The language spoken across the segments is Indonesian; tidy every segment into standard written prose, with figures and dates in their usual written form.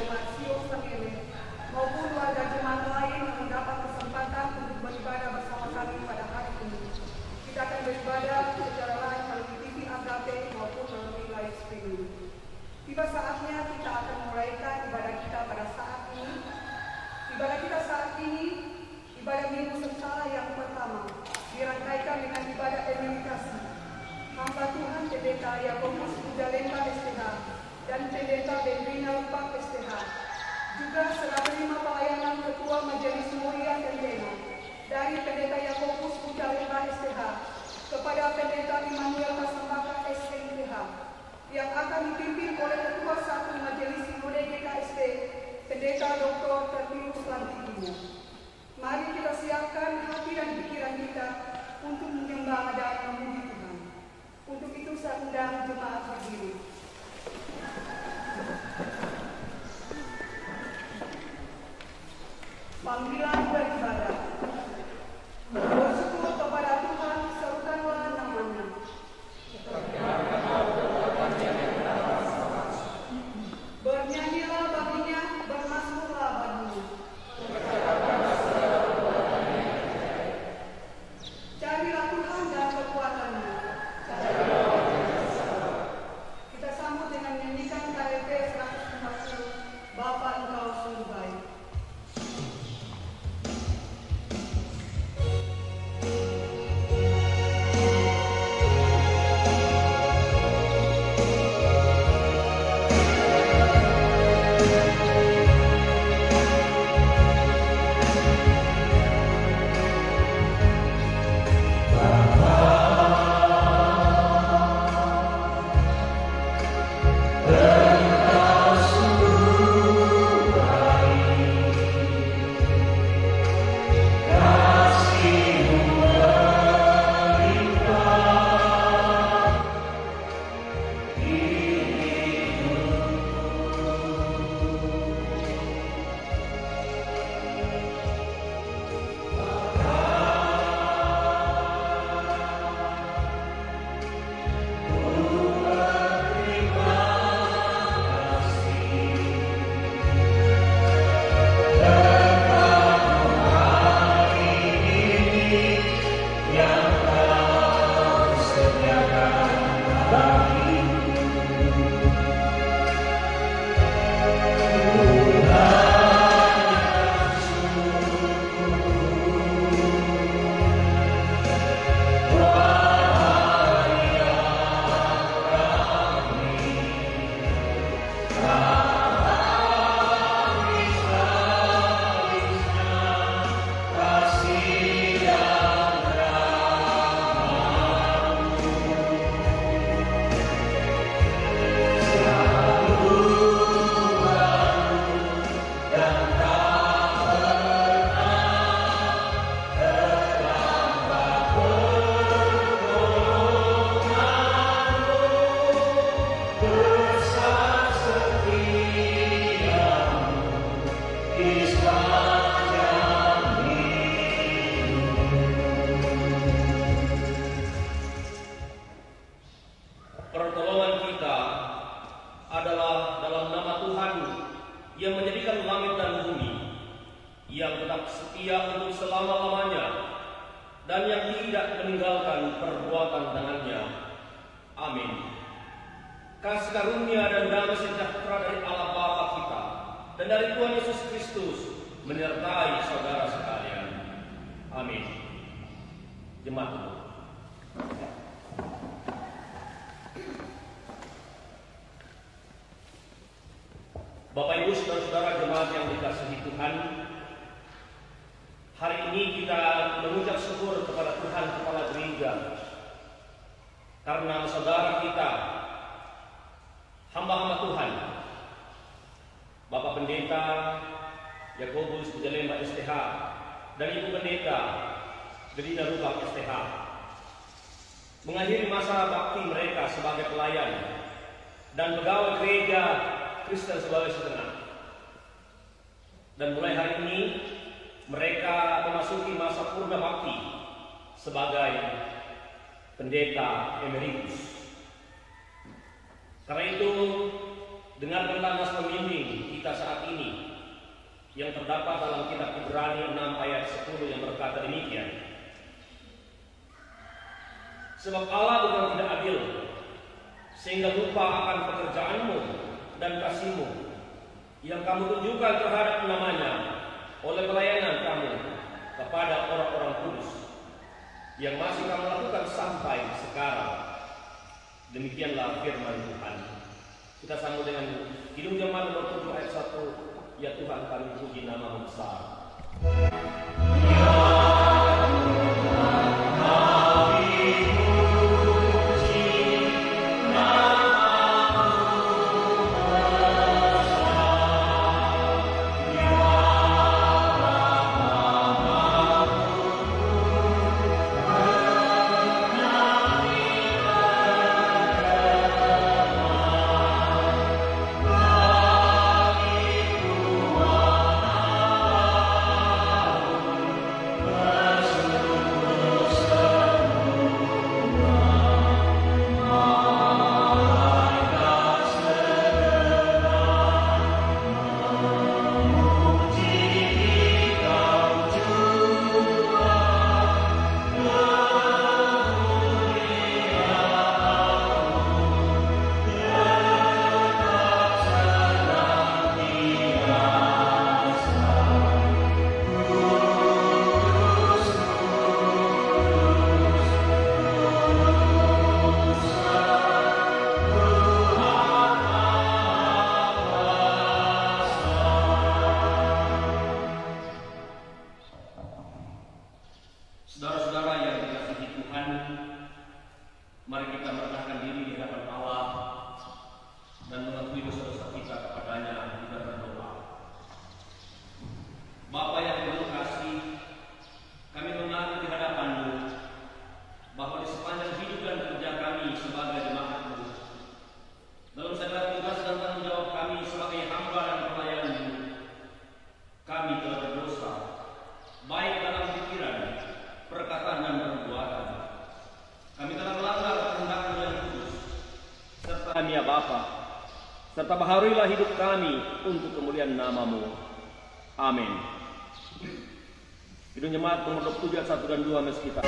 jemaat Sion sendiri maupun warga jemaat lain yang mendapat kesempatan untuk beribadah bersama kami pada hari ini. Kita akan beribadah secara live melalui TV Agape maupun melalui live streaming. Tiba saatnya kita akan memulaikan ibadah kita pada saat ini. Ibadah kita saat ini, ibadah Minggu Sengsara yang pertama, dirangkaikan dengan ibadah emeritasi. Hamba Tuhan Pendeta Yakobus Budalemba STH dan Pendeta Benrina Lupak STH juga serta terima pelayanan Ketua Majelis Mulia Pendeta dari Pendeta Yakobus Budalemba STH kepada Pendeta Immanuel Kasambaka SMTH yang akan dipimpin oleh Ketua Satu Majelis Sinode GKST Pendeta Dr. Tertius Lantikimu. Mari kita siapkan hati dan pikiran kita untuk menyembah dan memuji Tuhan. Untuk itu saya undang jemaat berdiri. Panggilan beribadah. Bersyukur kepada Tuhan, serukanlah namanya. Bernyanyilah baginya, bermazmurlah baginya. Carilah Tuhan dan kekuatannya. Kita sambut dengan menyanyikan KLP 150, Bapa Engkau sungguh baik. Bapak Ibu saudara-saudara jemaat yang dikasihi Tuhan, hari ini kita mengucap syukur kepada Tuhan Kepala Gereja karena saudara kita, hamba-hamba Tuhan, Bapak Pendeta Yakobus Budalemba STH dan Ibu Pendeta Benrina Lupak STH mengakhiri masa bakti mereka sebagai pelayan dan pegawai gereja Kristen Sulawesi Tengah. Dan mulai hari ini mereka memasuki masa purna bakti sebagai pendeta emeritus. Karena itu, dengan nas pembimbing kita saat ini yang terdapat dalam kitab Ibrani 6 ayat 10 yang berkata demikian. Sebab Allah bukan tidak adil, sehingga lupa akan pekerjaanmu dan kasihmu yang kamu tunjukkan terhadap namanya oleh pelayanan kamu kepada orang-orang kudus yang masih kamu lakukan sampai sekarang. Demikianlah firman Tuhan. Kita sambung dengan Kidung Jemaat nomor 7 ayat 1. Ya Tuhan, kami puji nama-Mu besar. Saudara-saudara yang dikasihi Tuhan, mari kita merendahkan diri di hadapan Allah dan mengakui dosa-dosa kita kepadanya dengan berdoa. Bapa yang penuh kasih, kami mengaku di hadapan-Mu bahwa di sepanjang hidup dan kerja kami sebagai jemaat-Mu, dalam segala tugas dan tanggung jawab kami sebagai hamba dan pelayan-Mu, kami telah berdosa, baik dalam pikiran, perkataan dan perbuatan. Kami telah melanggar kehendak yang kudus. Serta kami ya Bapa, serta baharuilah hidup kami untuk kemuliaan nama-Mu. Amin. Kidung Jemaat nomor 27 ayat 1 dan 2 mari kita.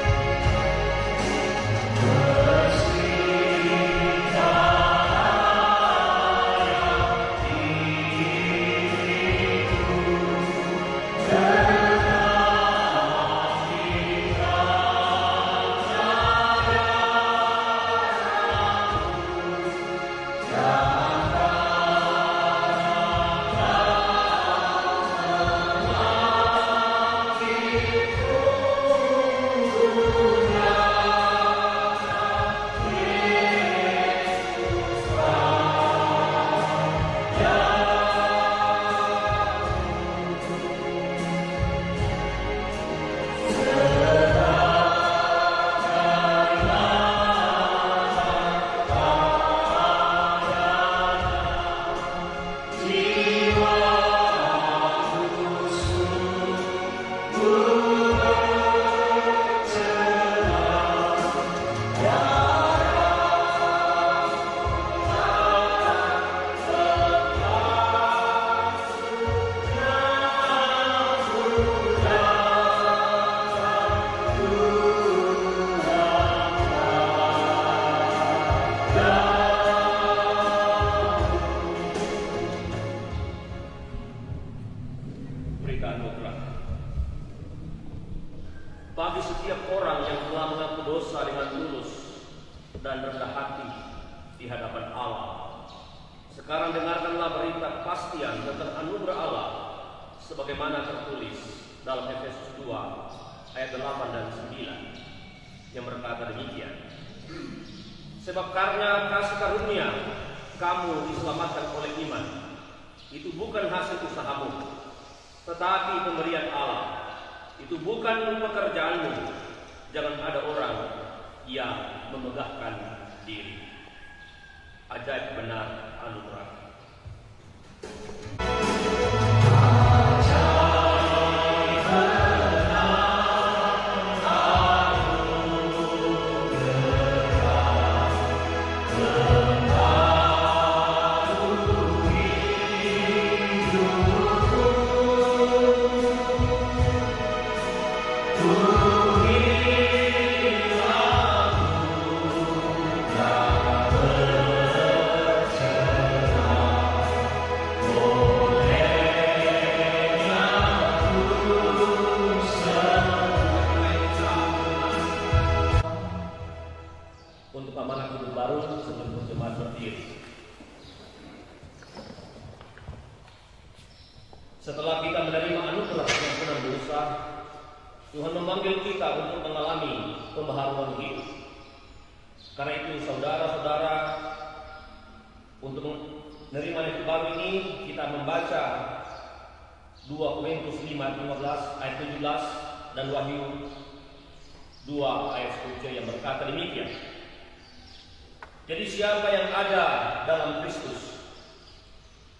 Bagi setiap orang yang telah mengaku dosa dengan tulus dan rendah hati di hadapan Allah, sekarang dengarkanlah berita kepastian tentang anugerah Allah sebagaimana tertulis dalam Efesus 2 ayat 8 dan 9 yang berkata demikian. Sebab karena kasih karunia kamu diselamatkan oleh iman. Itu bukan hasil usahamu, tetapi pemberian Allah. Itu bukan pekerjaanmu. Jangan ada orang yang memegahkan diri. Ajaib benar anugerah. Hidup Setelah kita menerima anugerah pengampunan dosa, Tuhan memanggil kita untuk mengalami pembaharuan hidup. Karena itu saudara-saudara, untuk menerima hidup baru ini kita membaca 2 Korintus 5:15 ayat 17 dan Wahyu 2 ayat 10 yang berkata demikian. Jadi siapa yang ada dalam Kristus,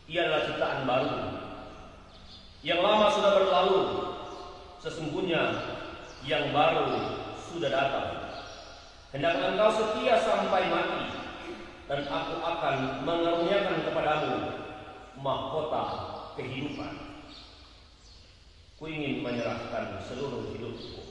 ia adalah ciptaan baru. Yang lama sudah berlalu, sesungguhnya yang baru sudah datang. Hendaklah engkau setia sampai mati, dan aku akan mengaruniakan kepadamu mahkota kehidupan. Ku ingin menyerahkan seluruh hidupku.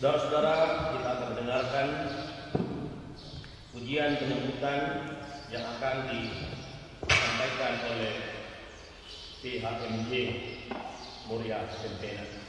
Saudara-saudara, kita akan mendengarkan pujian penyambutan yang akan disampaikan oleh PHMJ Muria Sempena.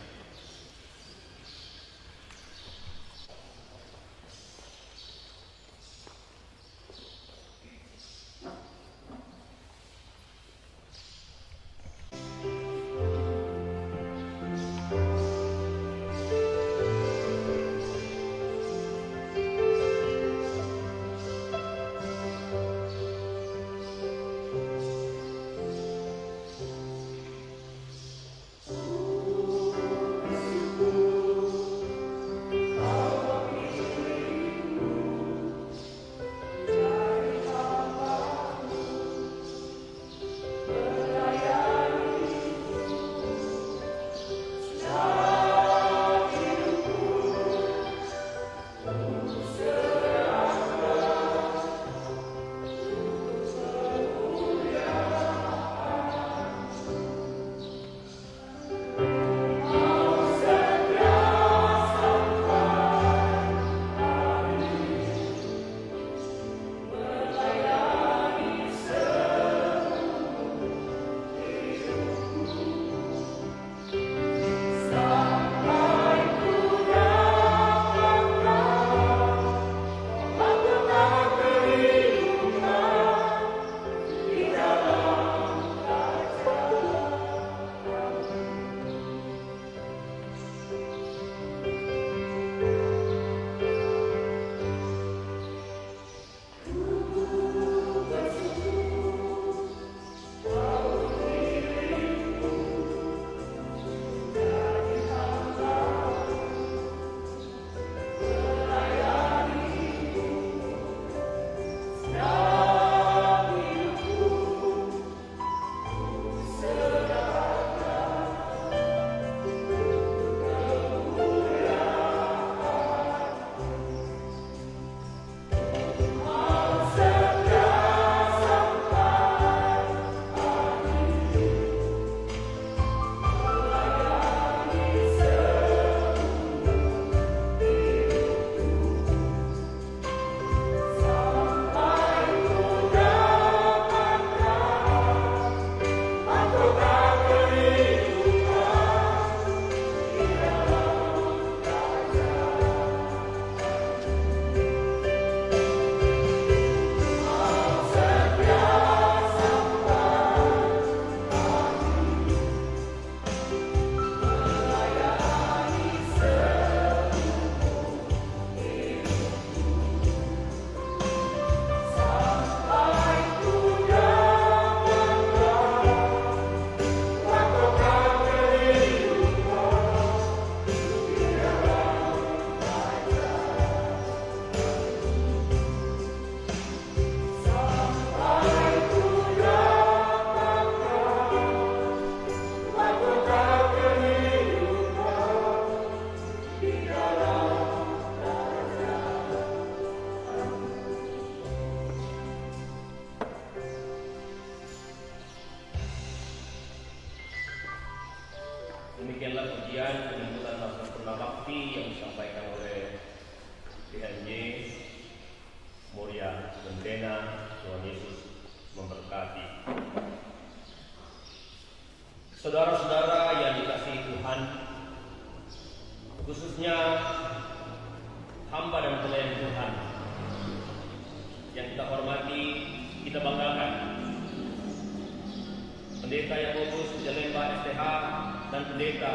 Pendeta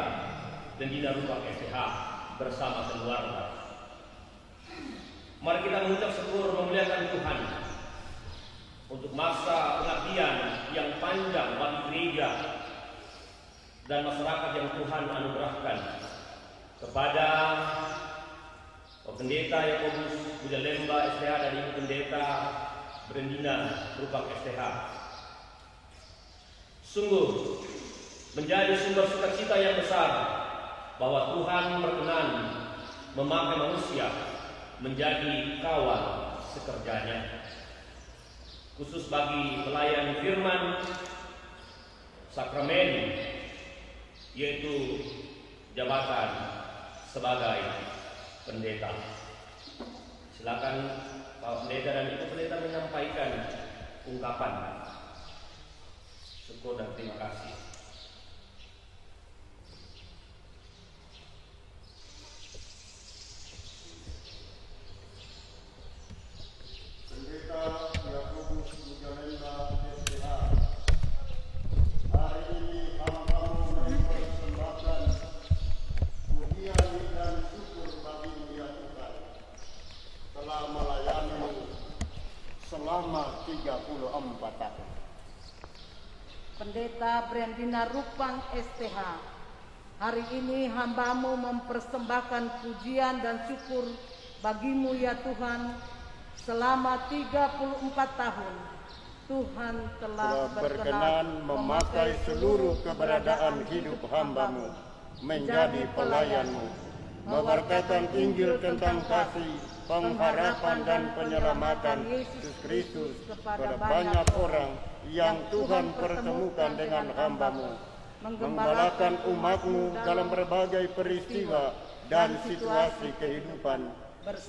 Brendina Rupang STH bersama keluarga. Mari kita mengucap syukur memuliakan Tuhan untuk masa pengabdian yang panjang bagi gereja dan masyarakat yang Tuhan anugerahkan kepada Pendeta Yakobus Bujalemba STH dan Ibu Pendeta Brendina Rupang STH. Sungguh menjadi sumber sukacita yang besar bahwa Tuhan berkenan memakai manusia menjadi kawal sekerjanya, khusus bagi pelayan firman sakramen, yaitu jabatan sebagai pendeta. Silakan Pak Pendeta dan Ibu Pendeta menyampaikan ungkapan syukur dan terima kasih. Pendeta Yakobus Bujalemba STH, hari ini hamba-Mu mempersembahkan pujian dan syukur bagi-Mu ya Tuhan, telah melayani selama 34 tahun. Pendeta Brendina Rupang STH, hari ini hamba-Mu mempersembahkan pujian dan syukur bagi-Mu ya Tuhan, selama 34 tahun. Tuhan telah berkenan memakai seluruh keberadaan hidup hamba-Mu menjadi pelayan-Mu, mewartakan Injil tentang kasih, pengharapan dan penyelamatan Yesus Kristus kepada banyak orang yang Tuhan pertemukan dengan hamba-Mu, menggembalakan umat-Mu dalam berbagai peristiwa dan situasi kehidupan.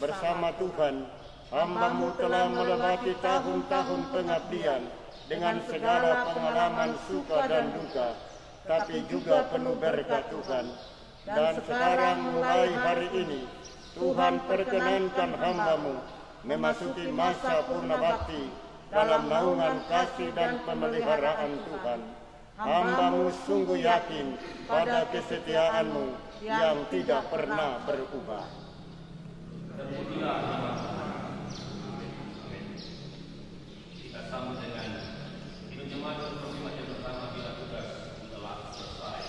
Bersama Tuhan, hamba-Mu telah melewati tahun-tahun pengabdian dengan segala pengalaman suka dan duka, tapi juga penuh berkat Tuhan. Dan sekarang mulai hari ini, Tuhan perkenankan hamba-Mu memasuki masa purna bakti dalam naungan kasih dan pemeliharaan Tuhan. Hamba-Mu sungguh yakin pada kesetiaan-Mu yang tidak pernah berubah. Terpujilah nama Tuhan. Amin. Kita sambut dengan hidup jemaat dan proklamasi yang pertama bila tugas telah selesai.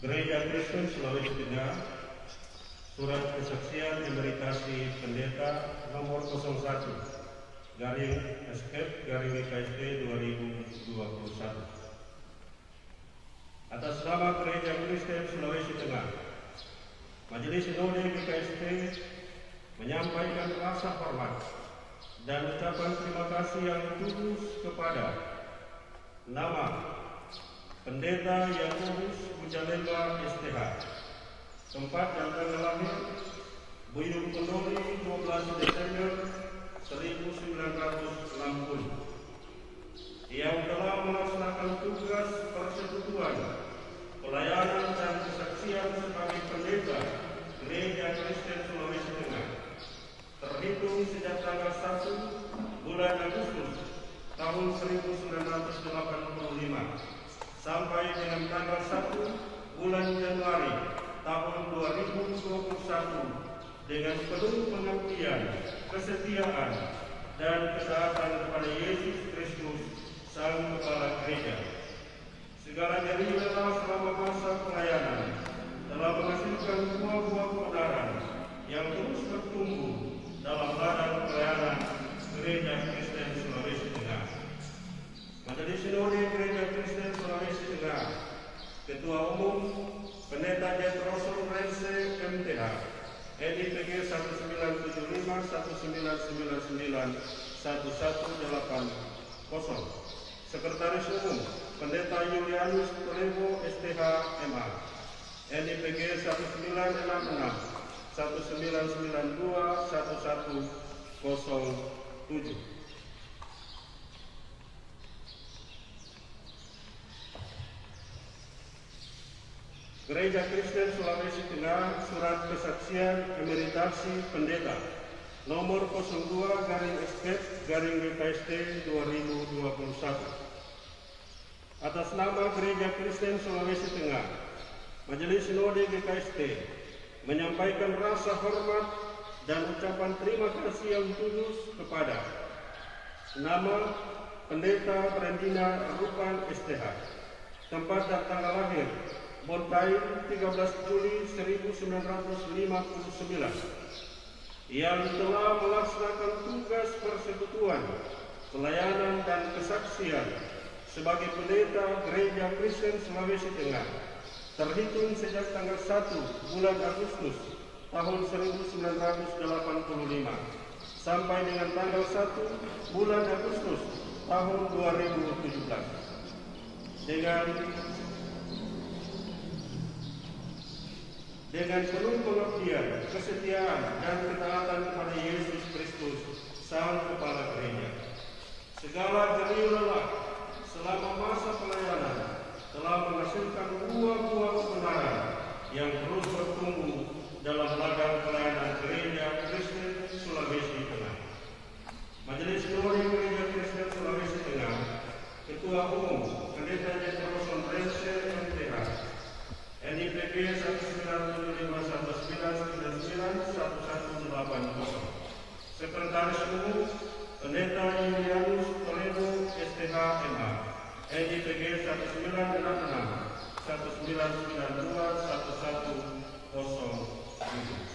Gereja Kristen Sulawesi Tengah, Surat Kesaksian Emeritasi Pendeta nomor 01 garing Eskep garing GKST 2021. Atas nama Gereja Kristen Sulawesi Tengah, Majelis Sinode GKST menyampaikan rasa hormat dan ucapan terima kasih yang tulus kepada nama Pendeta Yakobus Bujalemba STH, tempat dan tanggal lahir Buyung Kendori 12 Desember 1960, yang telah melaksanakan tugas persekutuan, pelayanan dan kesaksian sebagai pendeta Gereja Kristen Sulawesi Tengah, terhitung sejak tanggal 1 bulan Agustus tahun 1985 sampai dengan tanggal 1 bulan Januari tahun 2021 dengan penuh pengabdian, kesetiaan, dan ketaatan kepada Yesus Kristus, Sang Kepala Gereja. Segala jerih lelah selama masa pelayanan telah menghasilkan buah-buah kebenaran yang terus bertumbuh dalam ladang pelayanan Gereja Kristen Sulawesi Tengah. Majelis Sinode Gereja Kristen Sulawesi Tengah, Ketua Umum Pendeta Jetroson Rense MTH, NIPG 1975 1999 1180, Sekretaris Umum Pendeta Julianus Tolevo STH MA, NIPG 1966 1992 1107. Gereja Kristen Sulawesi Tengah, Surat Kesaksian Emeritasi Pendeta nomor 02/SP/GKST 2021. Atas nama Gereja Kristen Sulawesi Tengah, Majelis Sinode GKST menyampaikan rasa hormat dan ucapan terima kasih yang tulus kepada nama Pendeta Brandina Rupan STH, tempat dan tanggal lahir Bontain 13 Juli 1959, yang telah melaksanakan tugas persekutuan, pelayanan dan kesaksian sebagai pendeta Gereja Kristen Sulawesi Tengah, terhitung sejak tanggal 1 bulan Agustus tahun 1985 sampai dengan tanggal 1 bulan Agustus tahun 2017 dengan penuh pengabdian, kesetiaan, dan ketaatan kepada Yesus Kristus, Sang Kepala Gereja. Segala jerih lelah selama masa pelayanan telah menghasilkan buah-buah kebenaran yang terus bertumbuh dalam ladang pelayanan Gereja Kristen Sulawesi Tengah. Majelis Sinode Gereja Kristen Sulawesi Tengah, Ketua Umum Pendeta Jetroson Rense MTH, NIPG 197519991180, Sekretaris Umum Pendeta Julianus Toledo STH MA, NIPG 1966 1992 1107.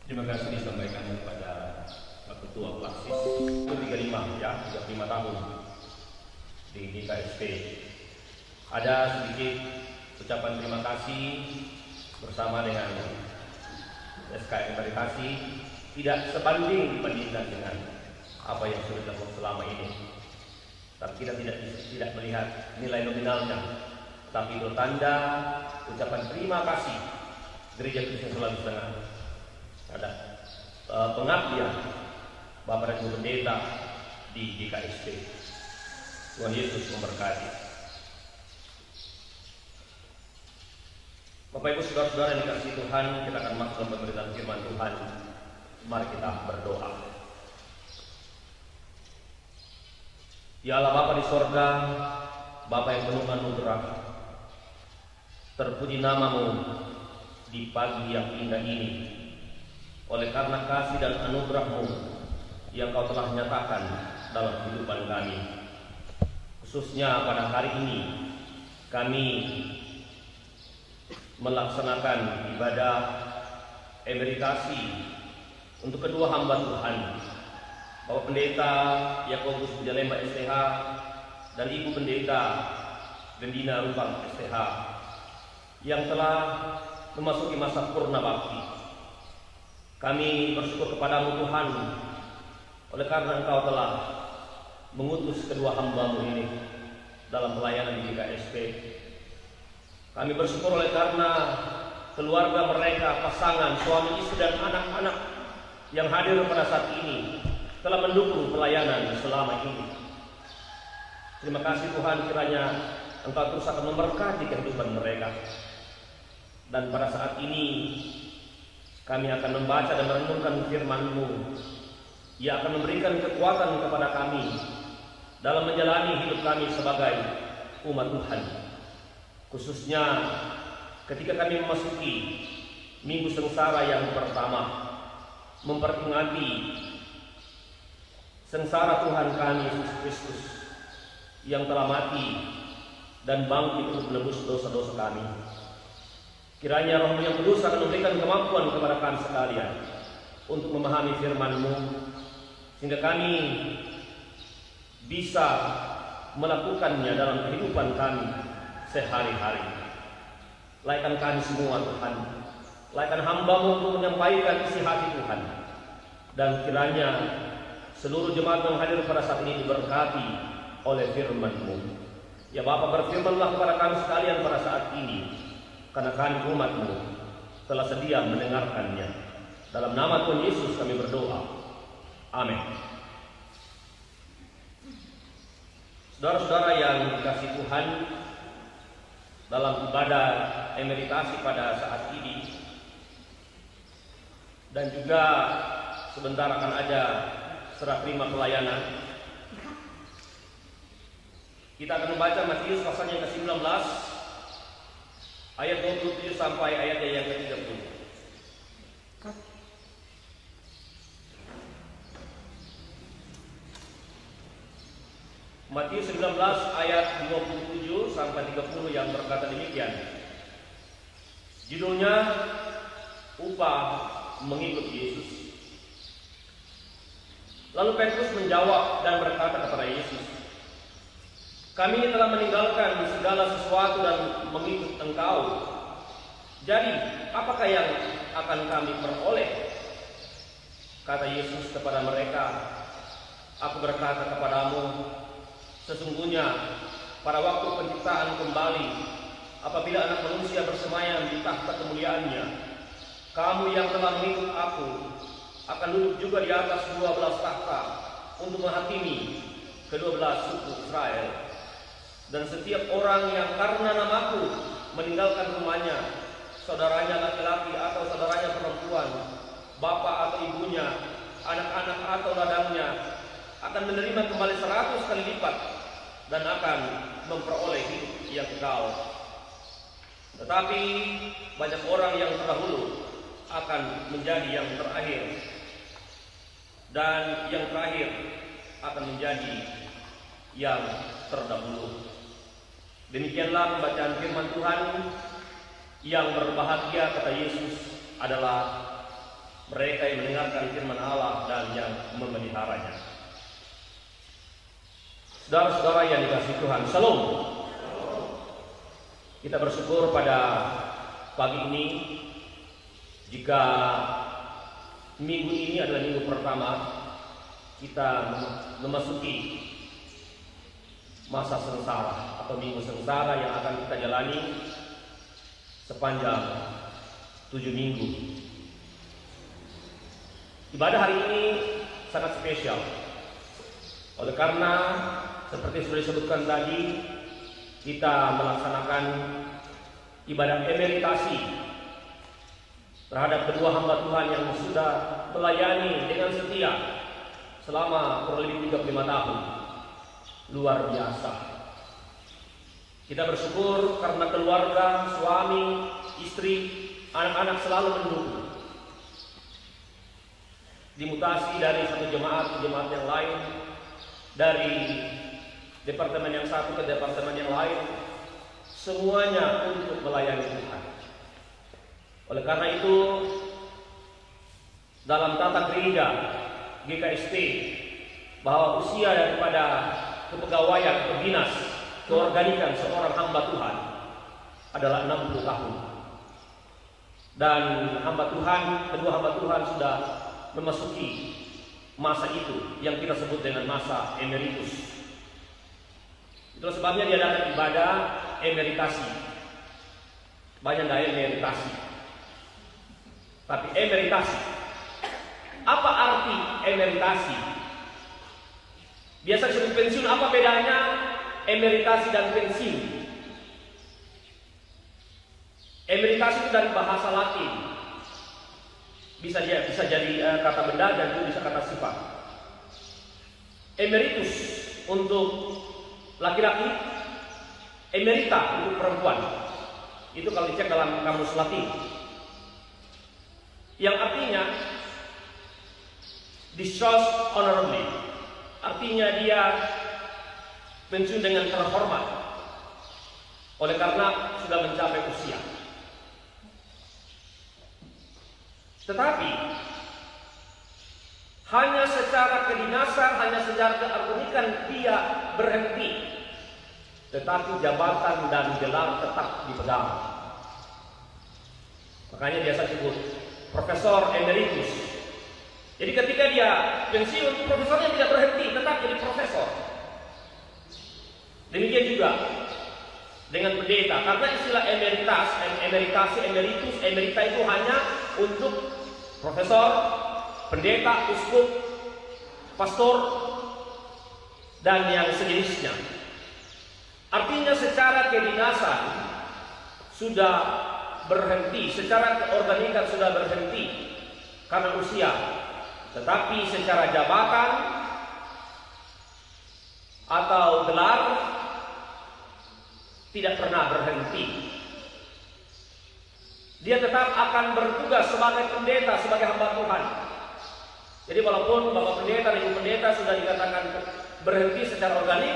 Terima kasih disampaikan kepada Pak Ketua Praksis 35 ya, 35 tahun di GKST. Ada sedikit ucapan terima kasih bersama dengan SKM Emeritasi, tidak sebanding dibandingkan dengan apa yang sudah dilakukan selama ini. Tapi kita tidak melihat nilai nominalnya, tapi itu tanda ucapan terima kasih Gereja Kristen Sulawesi Tengah ada pengabdian Bapak dan Ibu Pendeta di GKST. Tuhan Yesus memberkati. Bapak Ibu Saudara-saudara yang dikasihi Tuhan, kita akan masuk dalam pemberitaan firman Tuhan. Mari kita berdoa. Ya Allah Bapa di sorga, Bapa yang penuh anugerah, terpuji namamu di pagi yang indah ini. Oleh karena kasih dan anugerah-Mu yang Kau telah nyatakan dalam kehidupan kami, khususnya pada hari ini kami melaksanakan ibadah emeritasi untuk kedua hamba Tuhan, Bapak Pendeta Yakobus Bujalemba STH dan Ibu Pendeta Gendina Rupang STH yang telah memasuki masa purna bakti. Kami bersyukur kepadamu Tuhan, oleh karena Engkau telah mengutus kedua hamba-Mu ini dalam pelayanan di GKSP. Kami bersyukur oleh karena keluarga mereka, pasangan, suami istri dan anak-anak yang hadir pada saat ini telah mendukung pelayanan selama ini. Terima kasih Tuhan, kiranya Engkau terus akan memberkati kehidupan mereka. Dan pada saat ini kami akan membaca dan merenungkan firman-Mu. Ia akan memberikan kekuatan kepada kami dalam menjalani hidup kami sebagai umat Tuhan. Khususnya ketika kami memasuki Minggu Sengsara yang pertama, memperingati sengsara Tuhan kami Yesus Kristus yang telah mati dan bangkit untuk menebus dosa-dosa kami. Kiranya Roh-Mu yang kudus akan memberikan kemampuan kepada kami sekalian untuk memahami firman-Mu, sehingga kami bisa melakukannya dalam kehidupan kami sehari-hari. Laikan kami semua Tuhan, laikan hamba-Mu untuk menyampaikan isi hati Tuhan. Dan kiranya seluruh jemaat yang hadir pada saat ini diberkati oleh firman-Mu. Ya Bapa, berfirmanlah kepada kami sekalian pada saat ini, karena kami umat-Mu telah sedia mendengarkannya. Dalam nama Tuhan Yesus kami berdoa. Amin. Saudara-saudara yang dikasihi Tuhan, dalam ibadah emeritasi pada saat ini dan juga sebentar akan ada serah terima pelayanan, kita akan membaca Matius pasal yang ke-19 ayat 27 sampai ayatnya yang ke-30. Matius 19 ayat 27 sampai 30 yang berkata demikian. Judulnya upah mengikut Yesus. Lalu Petrus menjawab dan berkata kepada Yesus, kami telah meninggalkan segala sesuatu dan mengikut Engkau. Jadi, apakah yang akan kami peroleh? Kata Yesus kepada mereka, aku berkata kepadamu, sesungguhnya pada waktu penciptaan kembali, apabila Anak Manusia bersemayam di tahta kemuliaannya, kamu yang telah mengikut aku akan duduk juga di atas 12 tahta untuk menghakimi ke-12 suku Israel. Dan setiap orang yang karena namaku meninggalkan rumahnya, saudaranya laki-laki atau saudaranya perempuan, bapak atau ibunya, anak-anak atau ladangnya, akan menerima kembali 100 kali lipat dan akan memperoleh hidup yang kekal. Tetapi banyak orang yang terdahulu akan menjadi yang terakhir, dan yang terakhir akan menjadi yang terdahulu. Demikianlah pembacaan firman Tuhan. Yang berbahagia, kata Yesus, adalah mereka yang mendengarkan firman Allah dan yang memeliharanya. Saudara-saudara yang dikasihi Tuhan, Shalom. Kita bersyukur pada pagi ini jika minggu ini adalah minggu pertama kita memasuki masa sengsara atau minggu sengsara yang akan kita jalani sepanjang 7 minggu. Ibadah hari ini sangat spesial, oleh karena seperti sudah disebutkan tadi, kita melaksanakan ibadah emeritasi terhadap kedua hamba Tuhan yang sudah melayani dengan setia selama kurang lebih 35 tahun. Luar biasa. Kita bersyukur karena keluarga, suami, istri, anak-anak selalu mendukung. Dimutasi dari satu jemaat ke jemaat yang lain, dari departemen yang satu ke departemen yang lain, semuanya untuk melayani Tuhan. Oleh karena itu, dalam tata gereja GKSP bahwa usia daripada kepegawaian atau dinas keorganikan seorang hamba Tuhan adalah 60 tahun. Dan hamba Tuhan, kedua hamba Tuhan sudah memasuki masa itu yang kita sebut dengan masa emeritus. Itulah sebabnya diadakan ibadah emeritasi. Banyak dari emeritasi. Tapi emeritasi, apa arti emeritasi? Biasa disebut pensiun, apa bedanya emeritasi dan pensiun? Emeritasi itu dari bahasa Latin. Bisa jadi kata benda dan juga bisa kata sifat. Emeritus untuk laki-laki, emerita untuk perempuan. Itu kalau dicek dalam kamus Latin. Yang artinya discharged honorably. Artinya dia pensiun dengan terhormat. Oleh karena sudah mencapai usia. Tetapi hanya secara kedinasan, hanya secara keorganikan dia berhenti. Tetapi jabatan dan gelar tetap dipegang. Makanya biasa disebut profesor emeritus. Jadi ketika dia pensiun, profesornya tidak berhenti, tetap jadi profesor. Demikian juga dengan pendeta, karena istilah emeritasi, emeritus, emerita itu hanya untuk profesor, pendeta, uskup, pastor, dan yang sejenisnya. Artinya secara kedinasan sudah berhenti, secara keorganikan sudah berhenti karena usia. Tetapi secara jabatan atau gelar tidak pernah berhenti. Dia tetap akan bertugas sebagai pendeta, sebagai hamba Tuhan. Jadi walaupun Bapak Pendeta dan Ibu Pendeta sudah dikatakan berhenti secara organik,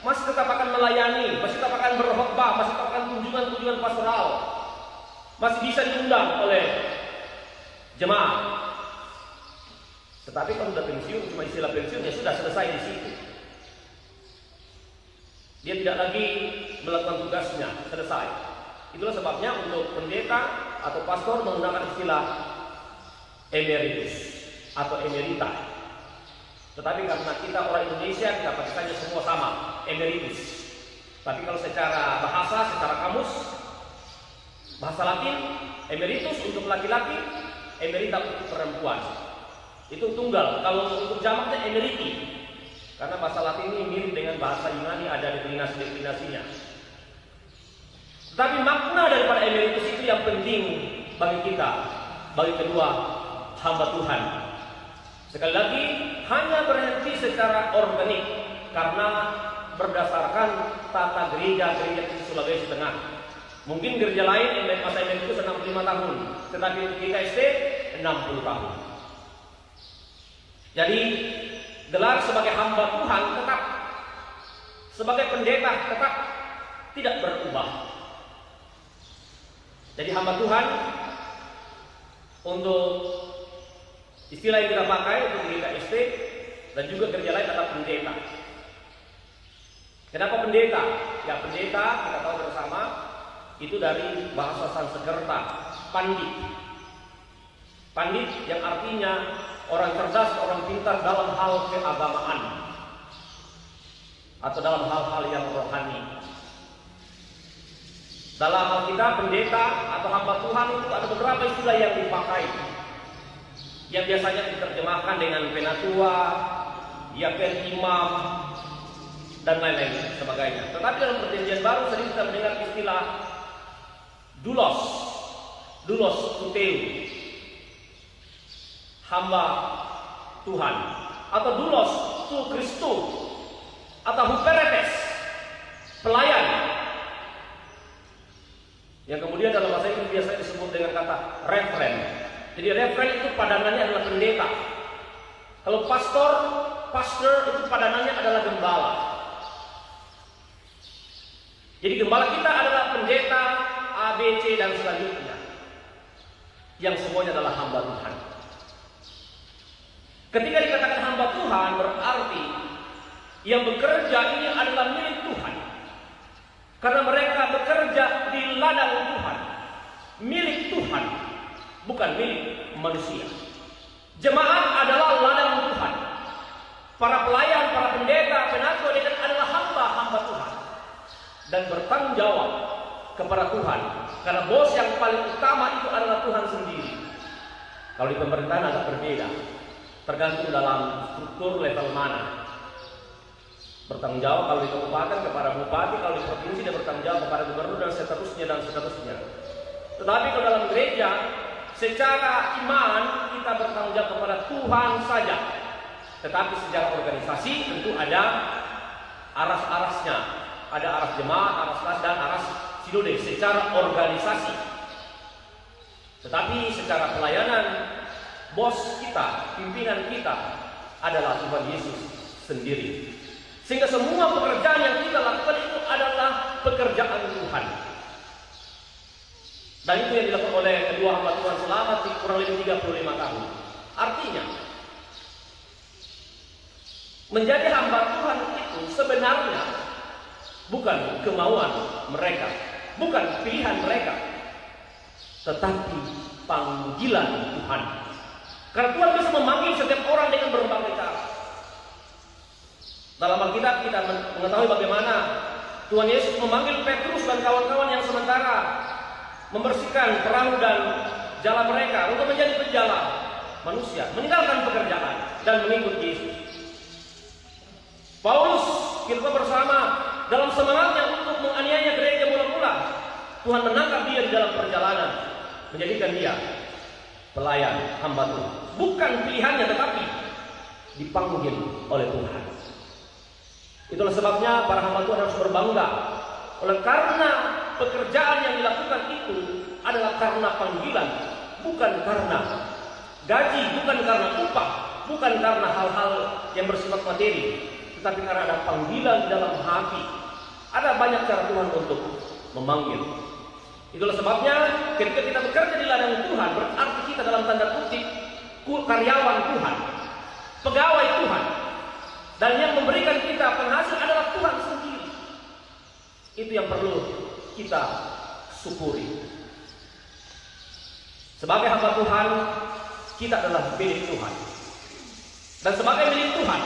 masih tetap akan melayani, masih tetap akan berkhotbah, masih tetap akan kunjungan-kunjungan pastoral, masih bisa diundang oleh jemaah. Tetapi kalau sudah pensiun, cuma istilah pensiun ya sudah selesai di situ. Dia tidak lagi melakukan tugasnya, selesai. Itulah sebabnya untuk pendeta atau pastor menggunakan istilah emeritus atau emerita. Tetapi karena kita orang Indonesia, kita pakai saja semua sama, emeritus. Tapi kalau secara bahasa, secara kamus, bahasa Latin, emeritus untuk laki-laki, emerita untuk perempuan. Itu tunggal. Kalau untuk jamaknya emeriti. Karena bahasa Latin ini mirip dengan bahasa Yunani, ada deklinasi-deklinasinya. Tetapi makna daripada emeritus itu yang penting bagi kita, bagi kedua hamba Tuhan. Sekali lagi, hanya berhenti secara organik karena berdasarkan tata gereja di Sulawesi Tengah. Mungkin gereja lain masa emeritus 65 tahun, tetapi untuk GKST 60 tahun. Jadi gelar sebagai hamba Tuhan tetap, sebagai pendeta tetap tidak berubah. Jadi hamba Tuhan untuk istilah yang kita pakai untuk GKST dan juga gereja lain adalah pendeta. Kenapa pendeta? Ya pendeta kita tahu bersama itu dari bahasa Sanskerta, pandit. Pandit yang artinya orang cerdas, orang pintar dalam hal keagamaan atau dalam hal-hal yang rohani. Dalam Alkitab pendeta atau hamba Tuhan itu ada beberapa istilah yang dipakai, yang biasanya diterjemahkan dengan penatua, ya imam, dan lain-lain sebagainya. Tetapi dalam Perjanjian Baru sering kita mendengar istilah doulos tuteu, hamba Tuhan, atau doulos tu Kristu, atau huperetes, pelayan. Yang kemudian dalam bahasa Inggris biasanya disebut dengan kata referen. Jadi referen itu padanannya adalah pendeta. Kalau pastor itu padanannya adalah gembala. Jadi gembala kita adalah pendeta A, B, C dan selanjutnya, yang semuanya adalah hamba Tuhan. Ketika dikatakan hamba Tuhan, berarti yang bekerja ini adalah milik Tuhan. Karena mereka bekerja di ladang Tuhan, milik Tuhan, bukan milik manusia. Jemaat adalah ladang Tuhan. Para pelayan, para pendeta, penatua adalah hamba-hamba Tuhan. Dan bertanggung jawab kepada Tuhan. Karena bos yang paling utama itu adalah Tuhan sendiri. Kalau di pemerintahan agak berbeda. Tergantung dalam struktur level mana. Bertanggung jawab kalau di kabupaten kepada bupati, kalau di provinsi dia bertanggung jawab kepada gubernur dan seterusnya dan seterusnya. Tetapi kalau dalam gereja, secara iman kita bertanggung jawab kepada Tuhan saja. Tetapi secara organisasi tentu ada aras-arasnya, ada aras jemaat, aras las dan aras sinode secara organisasi. Tetapi secara pelayanan, bos kita, pimpinan kita adalah Tuhan Yesus sendiri. Sehingga semua pekerjaan yang kita lakukan itu adalah pekerjaan Tuhan. Dan itu yang dilakukan oleh kedua hamba Tuhan selama kurang lebih 35 tahun. Artinya, menjadi hamba Tuhan itu sebenarnya bukan kemauan mereka, bukan pilihan mereka, tetapi panggilan Tuhan. Karena Tuhan bisa memanggil setiap orang dengan berbagai cara. Dalam Alkitab kita mengetahui bagaimana Tuhan Yesus memanggil Petrus dan kawan-kawan yang sementara membersihkan perahu dan jala mereka untuk menjadi penjala manusia, meninggalkan pekerjaan dan mengikut Yesus. Paulus kita bersama dalam semangatnya untuk menganiaya gereja mula-mula, Tuhan menangkap dia di dalam perjalanan, menjadikan dia pelayan hamba Tuhan. Bukan pilihannya, tetapi dipanggil oleh Tuhan. Itulah sebabnya para hamba Tuhan harus berbangga. Oleh karena pekerjaan yang dilakukan itu adalah karena panggilan, bukan karena gaji, bukan karena upah, bukan karena hal-hal yang bersifat materi, tetapi karena ada panggilan di dalam hati. Ada banyak cara Tuhan untuk memanggil. Itulah sebabnya ketika kita bekerja di ladang Tuhan, berarti kita dalam tanda kutip karyawan Tuhan, pegawai Tuhan. Dan yang memberikan kita penghasil adalah Tuhan sendiri. Itu yang perlu kita syukuri. Sebagai hamba Tuhan, kita adalah milik Tuhan. Dan sebagai milik Tuhan,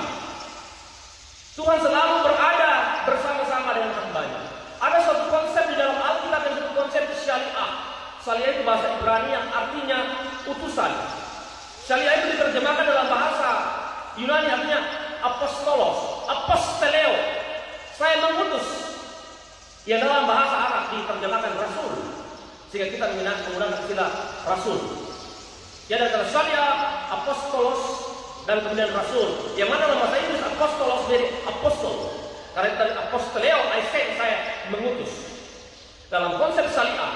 Tuhan selalu berada bersama-sama dengan hambanya. Ada suatu konsep di dalam Alkitab yang disebut konsep syariah. Syariah itu bahasa Ibrani yang artinya utusan. Syariah itu diterjemahkan dalam bahasa Yunani artinya apostolos, aposteleo. Saya mengutus. Yang dalam bahasa Arab diterjemahkan rasul. Sehingga kita menggunakan istilah rasul. Ya, ada syariah, apostolos, dan kemudian rasul. Yang mana dalam bahasa Inggris apostolos dari apostol. Karena dari apostoleo, saya mengutus. Dalam konsep syariah,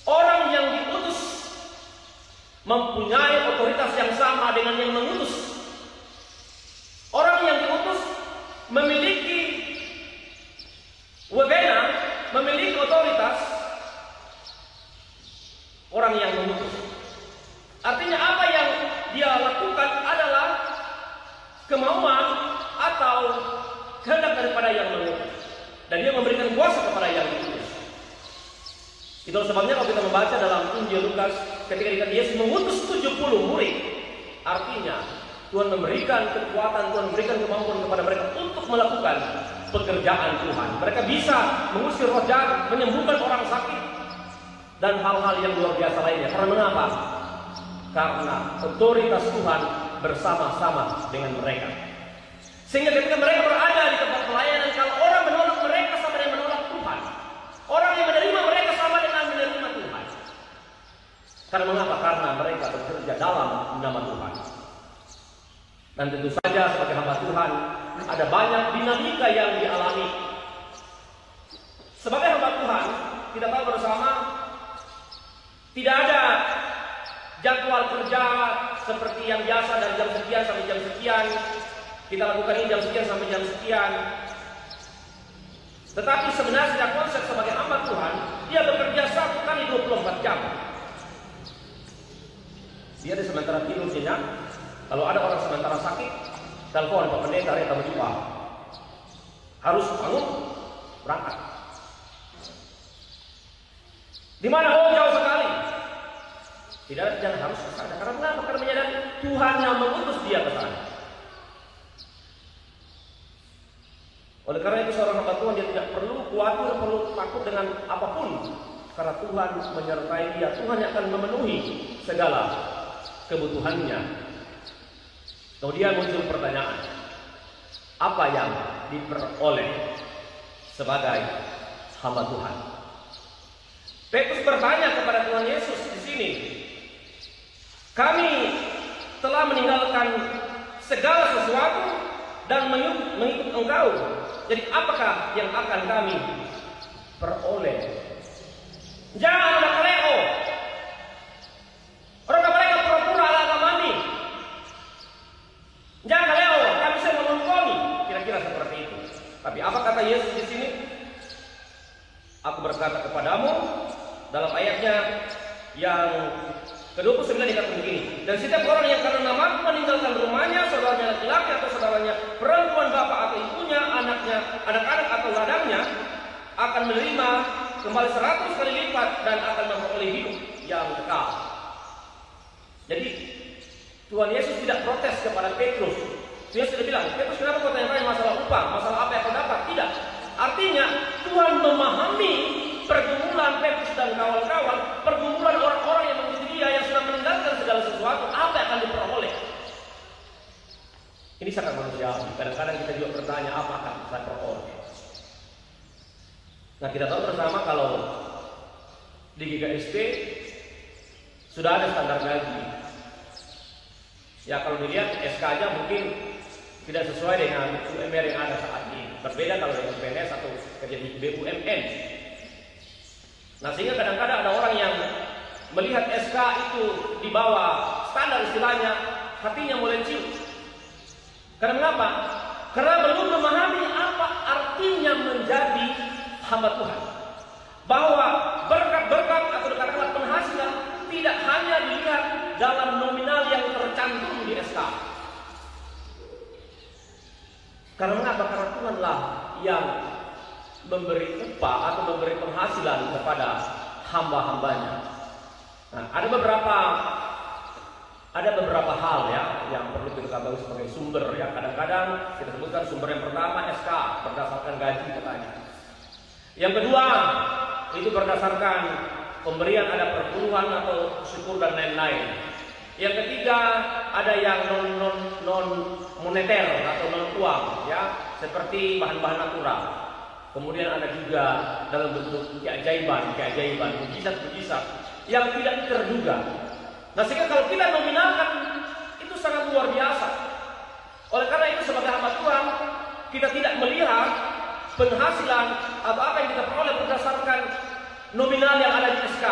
orang yang diutus mempunyai otoritas yang sama dengan yang mengutus. Orang yang diutus memiliki wewenang, memiliki otoritas. Orang yang mengutus, artinya apa yang dia lakukan adalah kemauan atau kehendak daripada yang mengutus, dan dia memberikan kuasa kepada yang diutus. Itulah sebabnya kalau kita membaca dalam Injil Lukas, ketika Yesus mengutus 70 murid, artinya Tuhan memberikan kekuatan, Tuhan memberikan kemampuan kepada mereka untuk melakukan pekerjaan Tuhan. Mereka bisa mengusir roh jahat, menyembuhkan orang sakit, dan hal-hal yang luar biasa lainnya. Karena mengapa? Karena otoritas Tuhan bersama-sama dengan mereka. Sehingga ketika mereka berada di tempat pelayanan, kalau orang menolak mereka sama dengan menolak Tuhan. Orang yang menerima mereka sama dengan menerima Tuhan. Karena mengapa? Karena mereka bekerja dalam nama Tuhan. Dan tentu saja sebagai hamba Tuhan ada banyak dinamika yang dialami. Sebagai hamba Tuhan, kita tahu bersama tidak ada jadwal kerja seperti yang biasa dari jam sekian sampai jam sekian. Kita lakukan ini jam sekian sampai jam sekian. Tetapi sebenarnya sejak konsep sebagai hamba Tuhan, dia bekerja 1 kali 24 jam. Dia di sementara tidur nyenyak, Kalau ada orang sementara sakit, telepon Pak Pendeta, kita berjumpa. Harus bangun, berangkat. Di mana? Oh, jauh sekali. Tidak, jangan harus ke sana. Karena kenapa? Karena menyadari Tuhan yang mengutus dia ke sana. Oleh karena itu seorang hamba Tuhan dia tidak perlu khawatir, perlu takut dengan apapun. Karena Tuhan menyertai dia. Tuhan yang akan memenuhi segala kebutuhannya. Kemudian muncul pertanyaan, apa yang diperoleh sebagai hamba Tuhan? Petrus bertanya kepada Tuhan Yesus di sini, kami telah meninggalkan segala sesuatu dan mengikut Engkau. Jadi apakah yang akan kami peroleh? Jangan ada kaleo. Orang mereka pura-pura ala agamani. Jangan kaleo, kami bisa mengomponi. Kira-kira seperti itu. Tapi apa kata Yesus di sini? Aku berkata kepadamu, dalam ayatnya yang ke-29 dikatakan begini, dan setiap orang yang karena namaku meninggalkan rumahnya, saudaranya laki-laki atau saudaranya perempuan, bapak atau ibunya, anaknya, anak-anak atau ladangnya, akan menerima kembali 100 kali lipat dan akan memperoleh hidup yang kekal. Jadi Tuhan Yesus tidak protes kepada Petrus. Dia sudah bilang, Petrus kenapa kau tanya-tanya masalah upah, masalah apa yang kau dapat? Tidak. Artinya Tuhan memahami pergumulan Petrus dan kawan-kawan, pergumulan orang-orang yang mengikuti dia yang sudah meninggalkan segala sesuatu, apa yang akan diperoleh. Ini sangat manusiawi. Kadang-kadang kita juga bertanya apa akan kita peroleh. Nah, kita tahu bersama kalau di GKSP sudah ada standar gaji. Ya kalau dilihat SK aja mungkin tidak sesuai dengan UMR yang ada saat ini. Berbeda kalau dengan PNS atau kerja di BUMN. Nah sehingga kadang-kadang ada orang yang melihat SK itu di bawah standar istilahnya, hatinya mulai ciut. Karena mengapa? Karena belum memahami apa artinya menjadi hamba Tuhan. Bahwa berkat-berkat atau katakanlah penghasilan tidak hanya dilihat dalam nominal yang tercantum di SK. Karena mengapa? Karena Tuhanlah yang memberi upah atau memberi penghasilan kepada hamba-hambanya. Nah, ada beberapa hal ya yang perlu kita ketahui sebagai sumber ya. Kadang-kadang kita sebutkan sumber yang pertama SK berdasarkan gaji katanya. Yang kedua itu berdasarkan pemberian, ada perpuluhan atau syukur dan lain-lain. Yang ketiga ada yang non moneter atau non uang ya, seperti bahan-bahan natural. Kemudian ada juga dalam bentuk keajaiban, mujizat yang tidak terduga. Nah sehingga kalau kita nominalkan itu sangat luar biasa. Oleh karena itu sebagai hamba Tuhan kita tidak melihat penghasilan atau apa yang kita peroleh berdasarkan nominal yang ada di SK,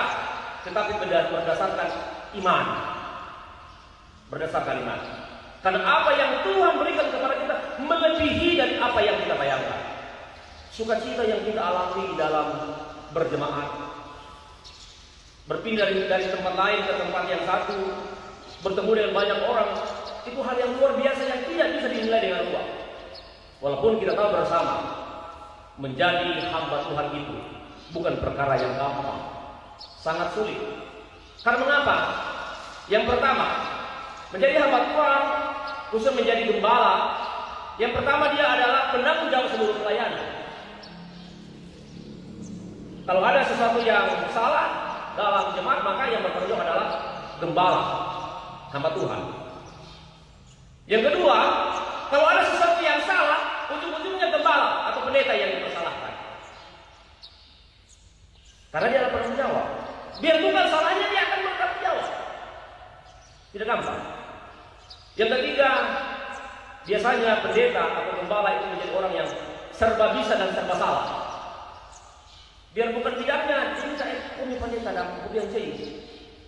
tetapi berdasarkan iman. Berdasarkan iman. Karena apa yang Tuhan berikan kepada kita melebihi dari apa yang kita bayangkan. Sukacita yang kita alami dalam berjemaat, berpindah dari tempat lain ke tempat yang satu, bertemu dengan banyak orang, itu hal yang luar biasa yang tidak bisa dinilai dengan uang. Walaupun kita tahu bersama, menjadi hamba Tuhan itu bukan perkara yang gampang, sangat sulit. Karena mengapa? Yang pertama, menjadi hamba Tuhan, khusus menjadi gembala, yang pertama dia adalah penanggung jawab seluruh pelayanan. Kalau ada sesuatu yang salah dalam jemaat, maka yang bertanggung jawab adalah gembala, hamba Tuhan. Yang kedua, kalau ada sesuatu yang salah, ujung-ujungnya gembala atau pendeta yang dipersalahkan. Karena dia adalah penanggung jawab. Biar bukan salahnya, dia akan bertanggung jawab. Tidak gampang. Yang ketiga, biasanya pendeta atau gembala itu menjadi orang yang serba bisa dan serba salah. Biar bukan tidaknya, ini saya kami pendeta dan kemudian saya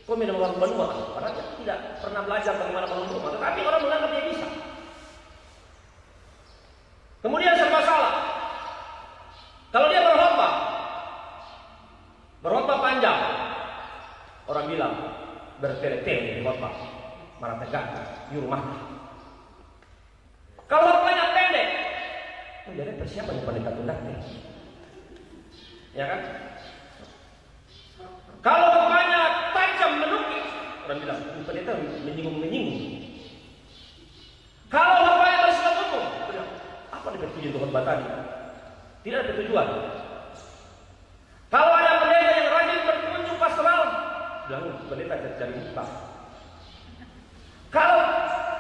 kami memang benua, padahal dia tidak pernah belajar bagaimana membangun rumah, tetapi orang menganggap dia bisa. Kemudian serba salah. Kalau dia berkhotbah panjang, orang bilang bertele-tele di khotbah, marah tegak di rumah. jadi persiapan yang pendeta kundaknya. Ya kan? Kalau banyak tajam menukik, orang bilang pendeta menyinggung. Kalau banyak bersifat umum, apa dengan tujuan Tuhan Batani? Tidak ada tujuan. Kalau ada pendeta yang rajin berkunjung pastoral, bilang pendeta cari muka. Kalau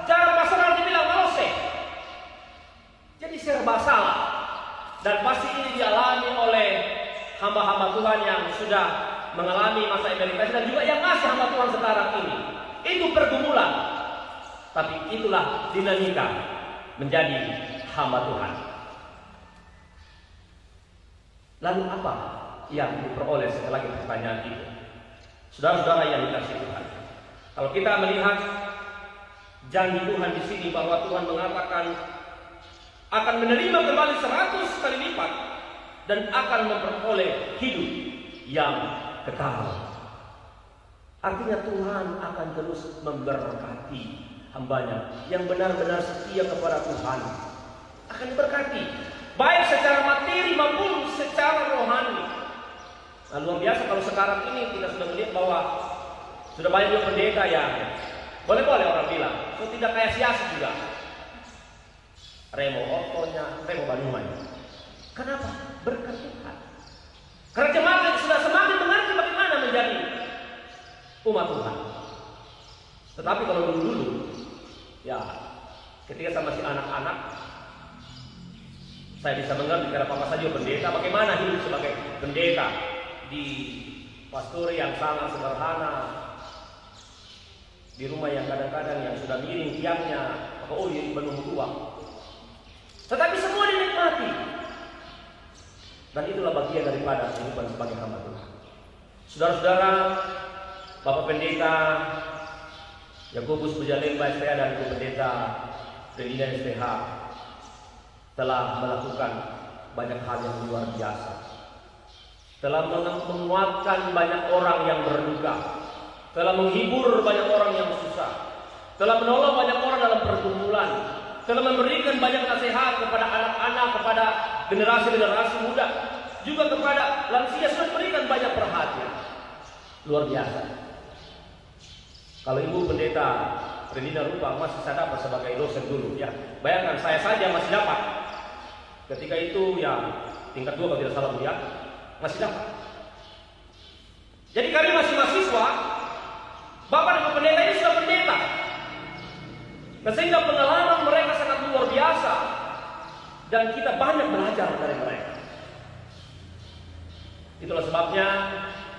jarang pastoral dibilang malose. Jadi serba salah. Dan pasti ini dialami oleh hamba-hamba Tuhan yang sudah mengalami masa emeritus dan juga yang masih hamba Tuhan sekarang ini. Itu pergumulan. Tapi itulah dinamika menjadi hamba Tuhan. Lalu apa yang diperoleh setelah pertanyaan itu? Saudara-saudara yang dikasihi Tuhan, kalau kita melihat janji Tuhan di sini bahwa Tuhan mengatakan akan menerima kembali 100 kali lipat dan akan memperoleh hidup yang kekal. Artinya Tuhan akan terus memberkati hambanya yang benar-benar setia kepada Tuhan. Akan diberkati, baik secara materi maupun secara rohani. Nah, luar biasa kalau sekarang ini kita sudah melihat bahwa sudah banyak juga pendeta yang boleh-boleh orang bilang, so tidak kayak siasat juga. Remo otonya, remo banumannya. Kenapa? Berkat Tuhan. Karena jemaat sudah semakin mengerti bagaimana menjadi umat Tuhan. Tetapi kalau dulu-dulu, ya ketika saya masih anak-anak, saya bisa mengerti karena papa saja pendeta, bagaimana hidup sebagai pendeta di pastori yang sangat sederhana, di rumah yang kadang-kadang yang sudah miring tiangnya, maka penuh tua. Tetapi semua dinikmati. Dan itulah bagian daripada kehidupan sebagai hamba Tuhan. Saudara-saudara, Bapak Pendeta Yakobus Pujalemba SPH dan Ibu Pendeta Relina SPH telah melakukan banyak hal yang luar biasa. Telah menguatkan banyak orang yang berduka. Telah menghibur banyak orang yang susah. Telah menolong banyak orang dalam pergumulan. Telah memberikan banyak nasihat kepada anak-anak, kepada generasi-generasi muda, juga kepada lansia, sudah memberikan banyak perhatian. Luar biasa. Kalau Ibu Pendeta Relina Rupa masih saya dapat sebagai dosen dulu, ya bayangkan saya saja masih dapat. Ketika itu ya tingkat 2 kalau tidak salah ya, masih dapat. Jadi kami masih mahasiswa, Bapak dan Ibu Pendeta ini sudah pendeta. Sehingga pengalaman mereka sangat luar biasa dan kita banyak belajar dari mereka. Itulah sebabnya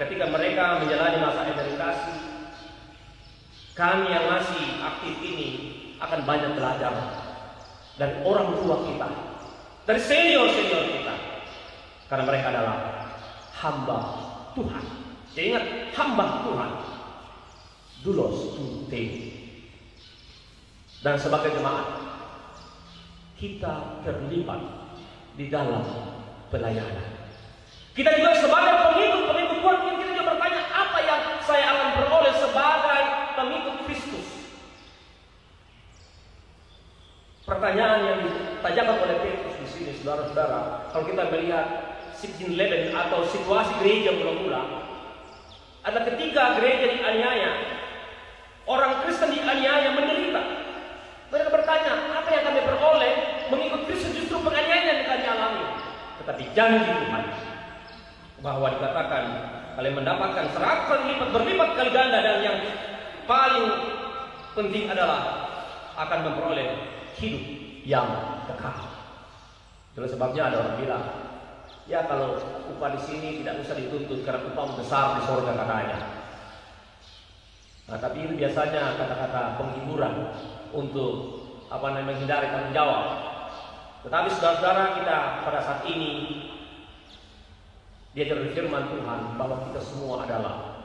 ketika mereka menjalani masa emeritasi, kami yang masih aktif ini akan banyak belajar dari orang tua kita, dari senior-senior kita, karena mereka adalah hamba Tuhan. Jadi ingat, hamba Tuhan, doulos tuti. Dan sebagai jemaat, kita terlibat di dalam pelayanan. Kita juga sebagai pengikut Tuhan, kita juga bertanya, apa yang saya akan peroleh sebagai pengikut Kristus? Pertanyaan yang ditanyakan oleh Petrus di sini, saudara-saudara, kalau kita melihat situation atau situasi gereja mula-mula, ada ketika gereja dianiaya, orang Kristen dianiaya, menderita. Mereka bertanya, apa yang kami peroleh mengikut Kristus? Justru penganiayaan yang kami alami. Tetapi janji Tuhan bahwa dikatakan kalian mendapatkan 100 kali lipat, berlipat kali ganda, dan yang paling penting adalah akan memperoleh hidup yang kekal. Itulah sebabnya ada orang bilang, ya kalau upah di sini tidak usah dituntut karena upah besar di surga katanya. Nah, tapi itu biasanya kata-kata penghiburan untuk menghindari tanggung jawab. Tetapi saudara-saudara, kita pada saat ini diajar firman Tuhan bahwa kita semua adalah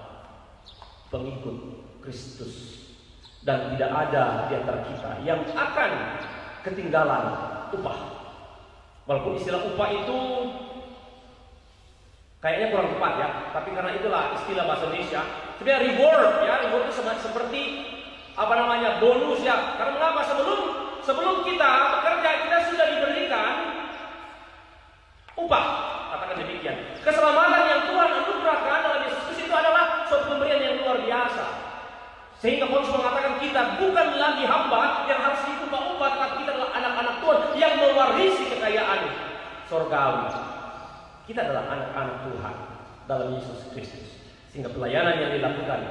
pengikut Kristus dan tidak ada di antara kita yang akan ketinggalan upah. Walaupun istilah upah itu kayaknya kurang tepat ya, tapi karena itulah istilah bahasa Indonesia. Sebenarnya reward ya, reward itu seperti bonus ya. Karena mengapa? Sebelum kita bekerja, kita sudah diberikan Upah, katakan demikian. Keselamatan yang Tuhan anugerahkan dalam Yesus Kristus itu adalah suatu pemberian yang luar biasa. Sehingga Paulus mengatakan kita bukan lagi hamba yang harus ditumpah upah, tapi kita adalah anak-anak Tuhan yang mewarisi kekayaan surgawi. Kita adalah anak-anak Tuhan dalam Yesus Kristus. Sehingga pelayanan yang dilakukan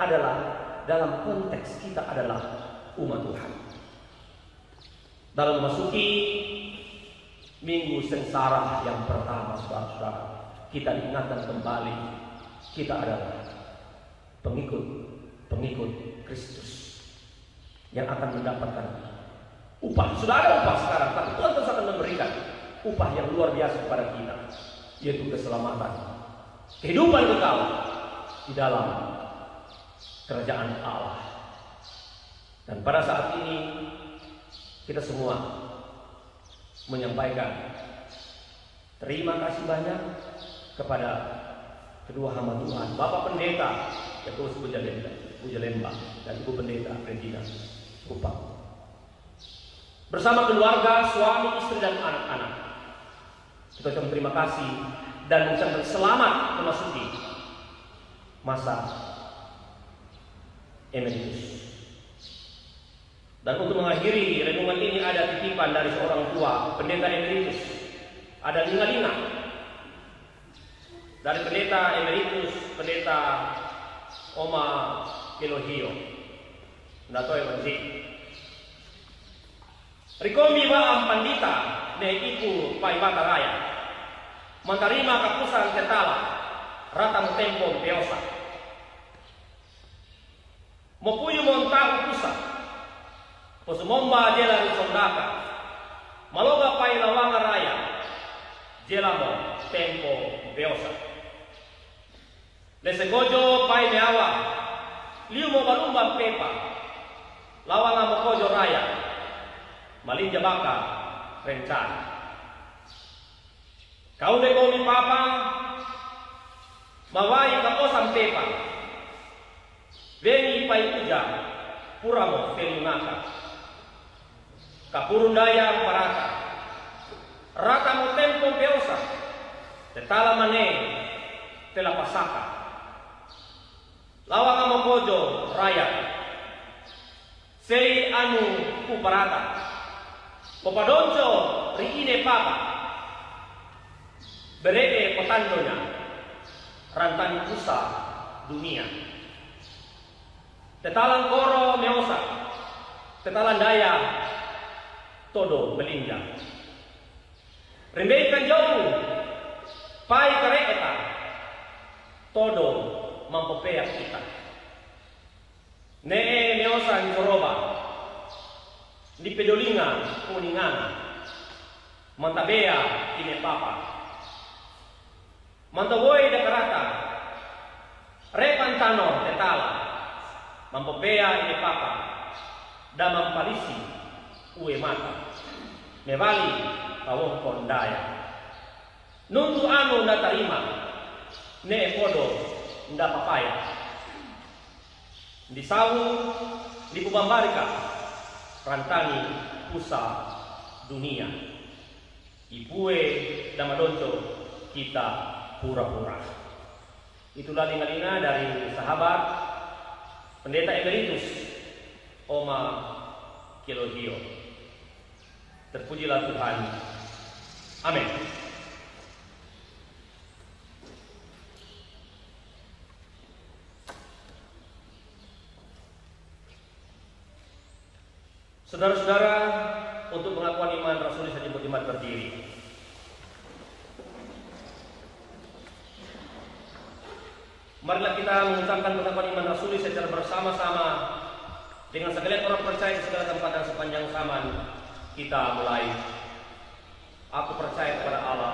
adalah dalam konteks kita adalah umat Tuhan. Dalam memasuki minggu sengsara yang pertama, saudara-saudara, kita diingatkan kembali kita adalah pengikut Kristus yang akan mendapatkan upah. Sudah ada upah sekarang, tapi Tuhan terus akan memberikan upah yang luar biasa kepada kita, yaitu keselamatan, kehidupan kekal di dalam kerajaan Allah. Dan pada saat ini kita semua menyampaikan terima kasih banyak kepada kedua hamba Tuhan, Bapak Pendeta Yakobus Pujalemba dan Ibu Pendeta Regina Kupang, bersama keluarga, suami, istri dan anak-anak. Kita ucapkan terima kasih dan mengucapkan selamat memasuki masa emeritus. Dan untuk mengakhiri renungan ini ada titipan dari seorang tua pendeta emeritus. Ada linga-linga dari pendeta emeritus, pendeta Oma Kelohio. Ndato evanji. Rikomi wa pandita ne iku pai bata raya. Mantarima kapusan ketala rata tempo beosa. Mopuyu montahu pusat. Posumomba jela risondaka. Maloga pai lawanga raya. Jelamo tempo beosa. Lesegojo pai meawa. Liu mo balumba pepa. Lawanga mokojo raya. Malinja baka rencana. Kau deko mi papa. Mawai kaposam pepa. Vengi pai uja. Puramo felunaka. Kapurundaya paraka. Rata mo tempo beosa. Tetala mane tela pasaka. Lawang mo kojo raya. Sei anu kuparata. Popadonjo riine papa. Beree potandonya. Rantani pusa dunia. Tetalan koro meosa. Tetalan daya todo belinjang. Rembeikan jauh. Pai kereta. Todo mampopea kita. Nee meosa ni koroba. Di pedolinga kuningana. Mantabea ine papa. Mantawoi dekarata. Repantano tetala. Mampopea ine papa. Damang palisi ue mata. Mevali kawong kondaya. Nuntu anu nda tarima. Ne podo nda papaya. Di sawu di Kubambarika rantani pusa dunia. Ipue damadonco kita pura-pura. Itulah linga-linga dari sahabat pendeta emeritus Oma Kelohio. Terpujilah Tuhan. Amin. Saudara-saudara, untuk pengakuan iman Rasul saya jemput jemaat berdiri. Marilah kita mengucapkan pengakuan iman Rasul secara bersama-sama dengan sekalian orang percaya di segala tempat dan sepanjang zaman. Kita mulai. Aku percaya kepada Allah,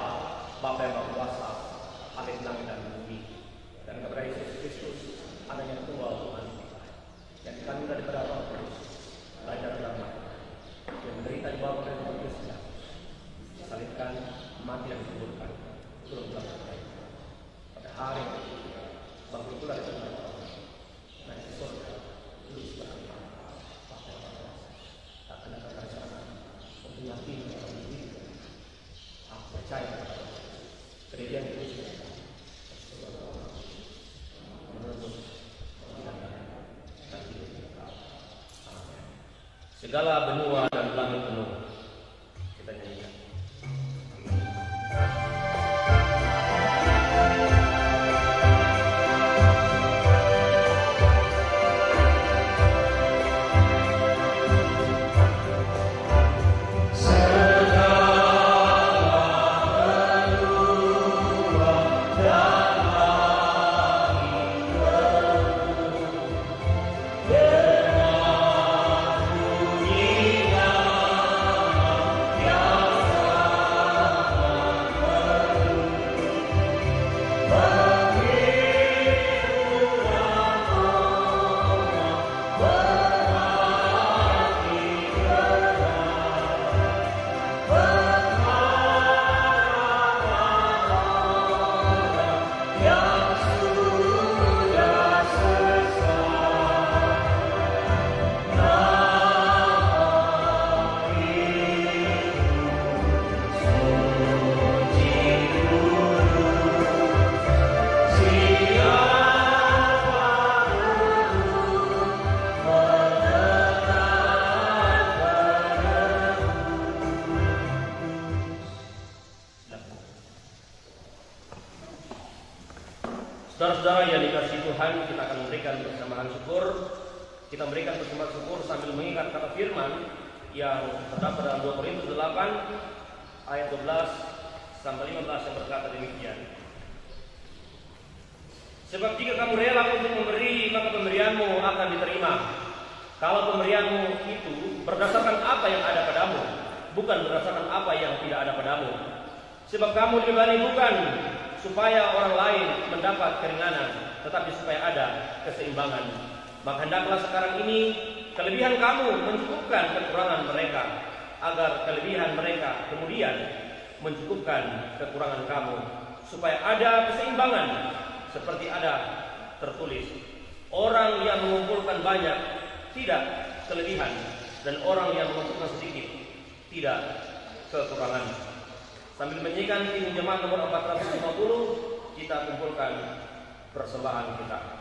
Bapa yang Maha Kuasa, Amin langit dan bumi, dan kepada Yesus Kristus, Anak yang tunggal Tuhan kita, yang dikandung daripada Roh Kudus, lahir dari dalam yang menderita di bawah dari Kristus, disalibkan, mati dan dikuburkan, turun ke dalam pada hari yang ketiga, bangkit pula dari dalam naik ke surga, duduk sebelah kanan, Bapa yang Maha Kuasa, tak kena kekacauan, untuk yakini dalam diri. Aku percaya kepada segala benua dan langit penuh. Kita nyanyikan. Saudara-saudara yang dikasihi Tuhan, kita akan memberikan persembahan syukur. Kita memberikan persembahan syukur sambil mengingat kata firman yang terdapat dalam 2 Korintus 8 ayat 12 sampai 15 yang berkata demikian. Sebab jika kamu rela untuk memberi, maka pemberianmu akan diterima. Kalau pemberianmu itu berdasarkan apa yang ada padamu, bukan berdasarkan apa yang tidak ada padamu. Sebab kamu dibeli bukan supaya orang lain mendapat keringanan, tetapi supaya ada keseimbangan. Maka hendaklah sekarang ini kelebihan kamu mencukupkan kekurangan mereka, agar kelebihan mereka kemudian mencukupkan kekurangan kamu, supaya ada keseimbangan, seperti ada tertulis, orang yang mengumpulkan banyak tidak kelebihan, dan orang yang mengumpulkan sedikit tidak kekurangan. Sambil menyanyikan Kidung Jemaat nomor 450, kita kumpulkan persembahan kita.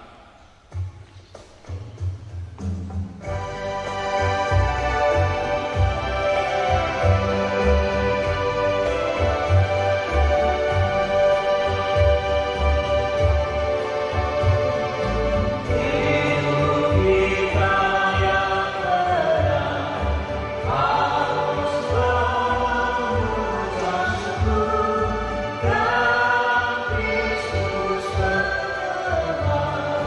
Kristus berkenan.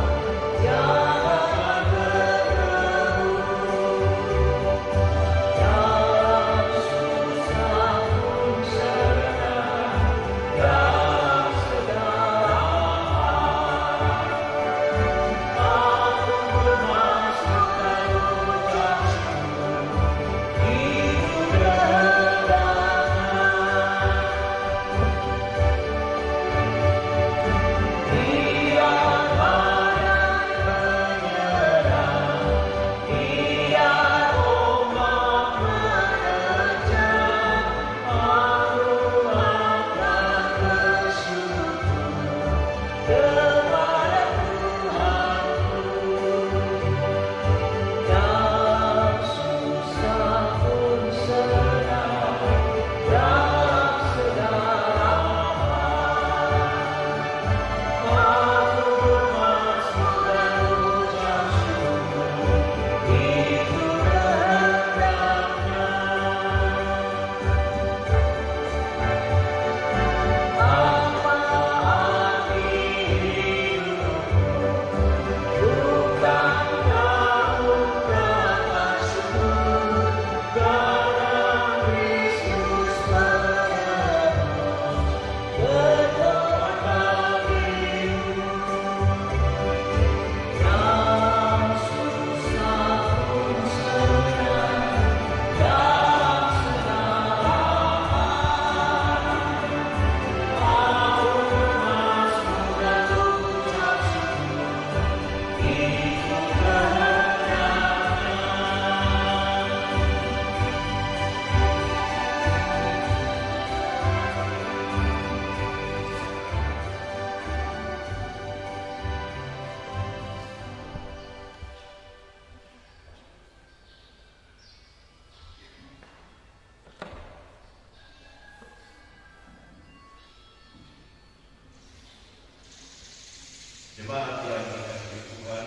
Jemaat yang dikasihi Tuhan,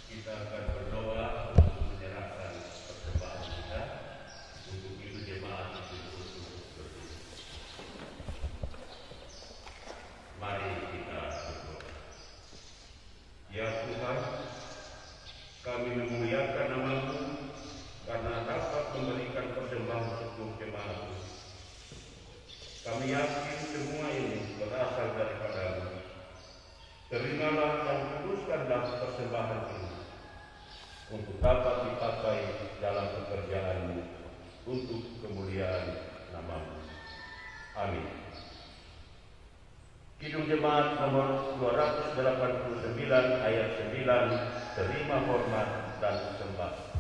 kita akan berdoa untuk menyerahkan persembahan kita untuk ibu jemaat itu berdiri. Mari kita berdoa. Ya Tuhan, kami memuliakan nama-Mu karena dapat memberikan persembahan untuk jemaat. Kami yakin semua ini berasal daripada-Mu. Terimalah dan kuduskanlah persembahan ini untuk dapat dipakai dalam pekerjaan-Mu untuk kemuliaan nama-Mu. Amin. Kidung Jemaat nomor 289 ayat 9, terima hormat dan sembah.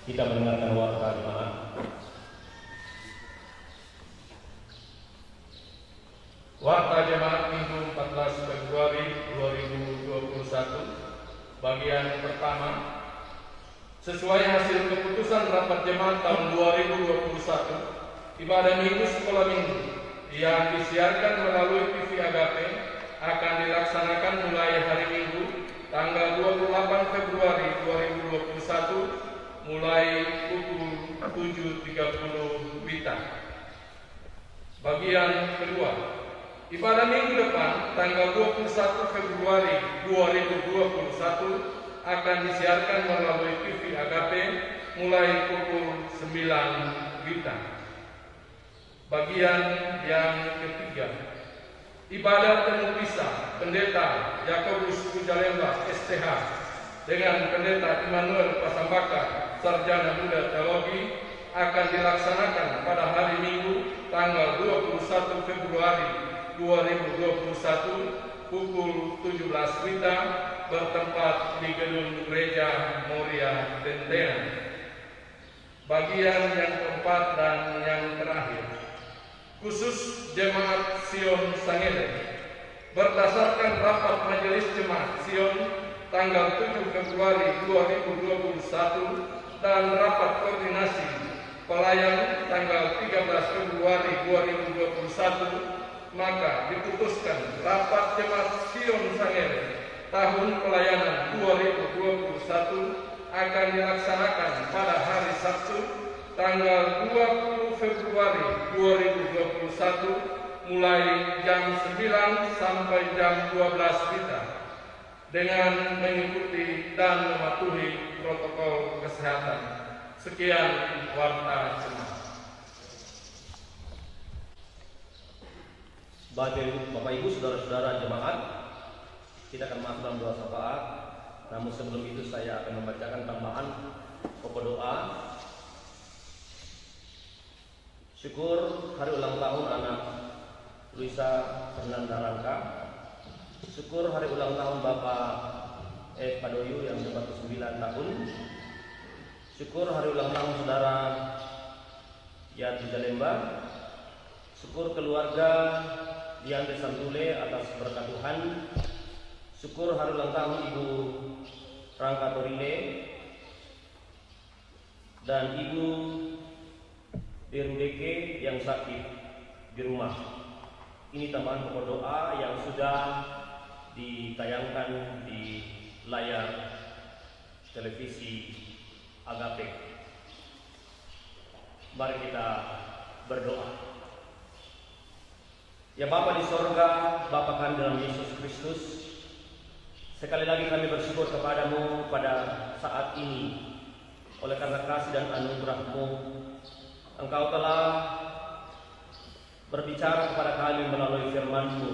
Kita mendengarkan warta jemaat. Warta Jemaat Minggu 14 Februari 2021, bagian pertama. Sesuai hasil keputusan rapat jemaat tahun 2021, ibadah minggu sekolah minggu yang disiarkan melalui TV Agape akan dilaksanakan mulai hari Minggu tanggal 28 Februari 2021 mulai pukul 7.30 WITA. Bagian kedua, ibadah minggu depan tanggal 21 Februari 2021 akan disiarkan melalui TV Agape mulai pukul 9 WITA. Bagian yang ketiga, ibadah temu pisah Pendeta Yakobus Pujalemba STH dengan Pendeta Immanuel Pasambaka Sarjana Muda Teologi akan dilaksanakan pada hari Minggu tanggal 21 Februari 2021 pukul 17 WITA bertempat di gedung Gereja Moria Tentean. Bagian yang keempat dan yang terakhir, khusus Jemaat Sion Sangele, berdasarkan rapat Majelis Jemaat Sion tanggal 7 Februari 2021 dan rapat koordinasi pelayan tanggal 13 Februari 2021, maka diputuskan rapat Jemaat Sion Sangele tahun pelayanan 2021 akan dilaksanakan pada hari Sabtu tanggal 20 Februari 2021 mulai jam 9 sampai jam 12 WITA dengan mengikuti dan mematuhi protokol kesehatan. Sekian warta jemaat. Bapak Ibu, saudara-saudara jemaat, kita akan masuk dalam doa syafaat. Namun sebelum itu saya akan membacakan tambahan pokok doa. Syukur hari ulang tahun anak Luisa Fernanda Rangka. Syukur hari ulang tahun Bapak F. Padoyu yang ke-49 tahun. Syukur hari ulang tahun Saudara Yati Jalemba. Syukur keluarga Dian Santule atas berkat Tuhan. Syukur hari ulang tahun Ibu Rangka Torile dan Ibu Derudeke yang sakit di rumah. Ini tambahan pokok doa yang sudah ditayangkan di layar televisi Agape. Mari kita berdoa. Ya Bapa di sorga, Bapa kami dalam Yesus Kristus, sekali lagi kami bersyukur kepadamu pada saat ini. Oleh karena kasih dan anugerah-Mu, Engkau telah berbicara kepada kami melalui firman-Mu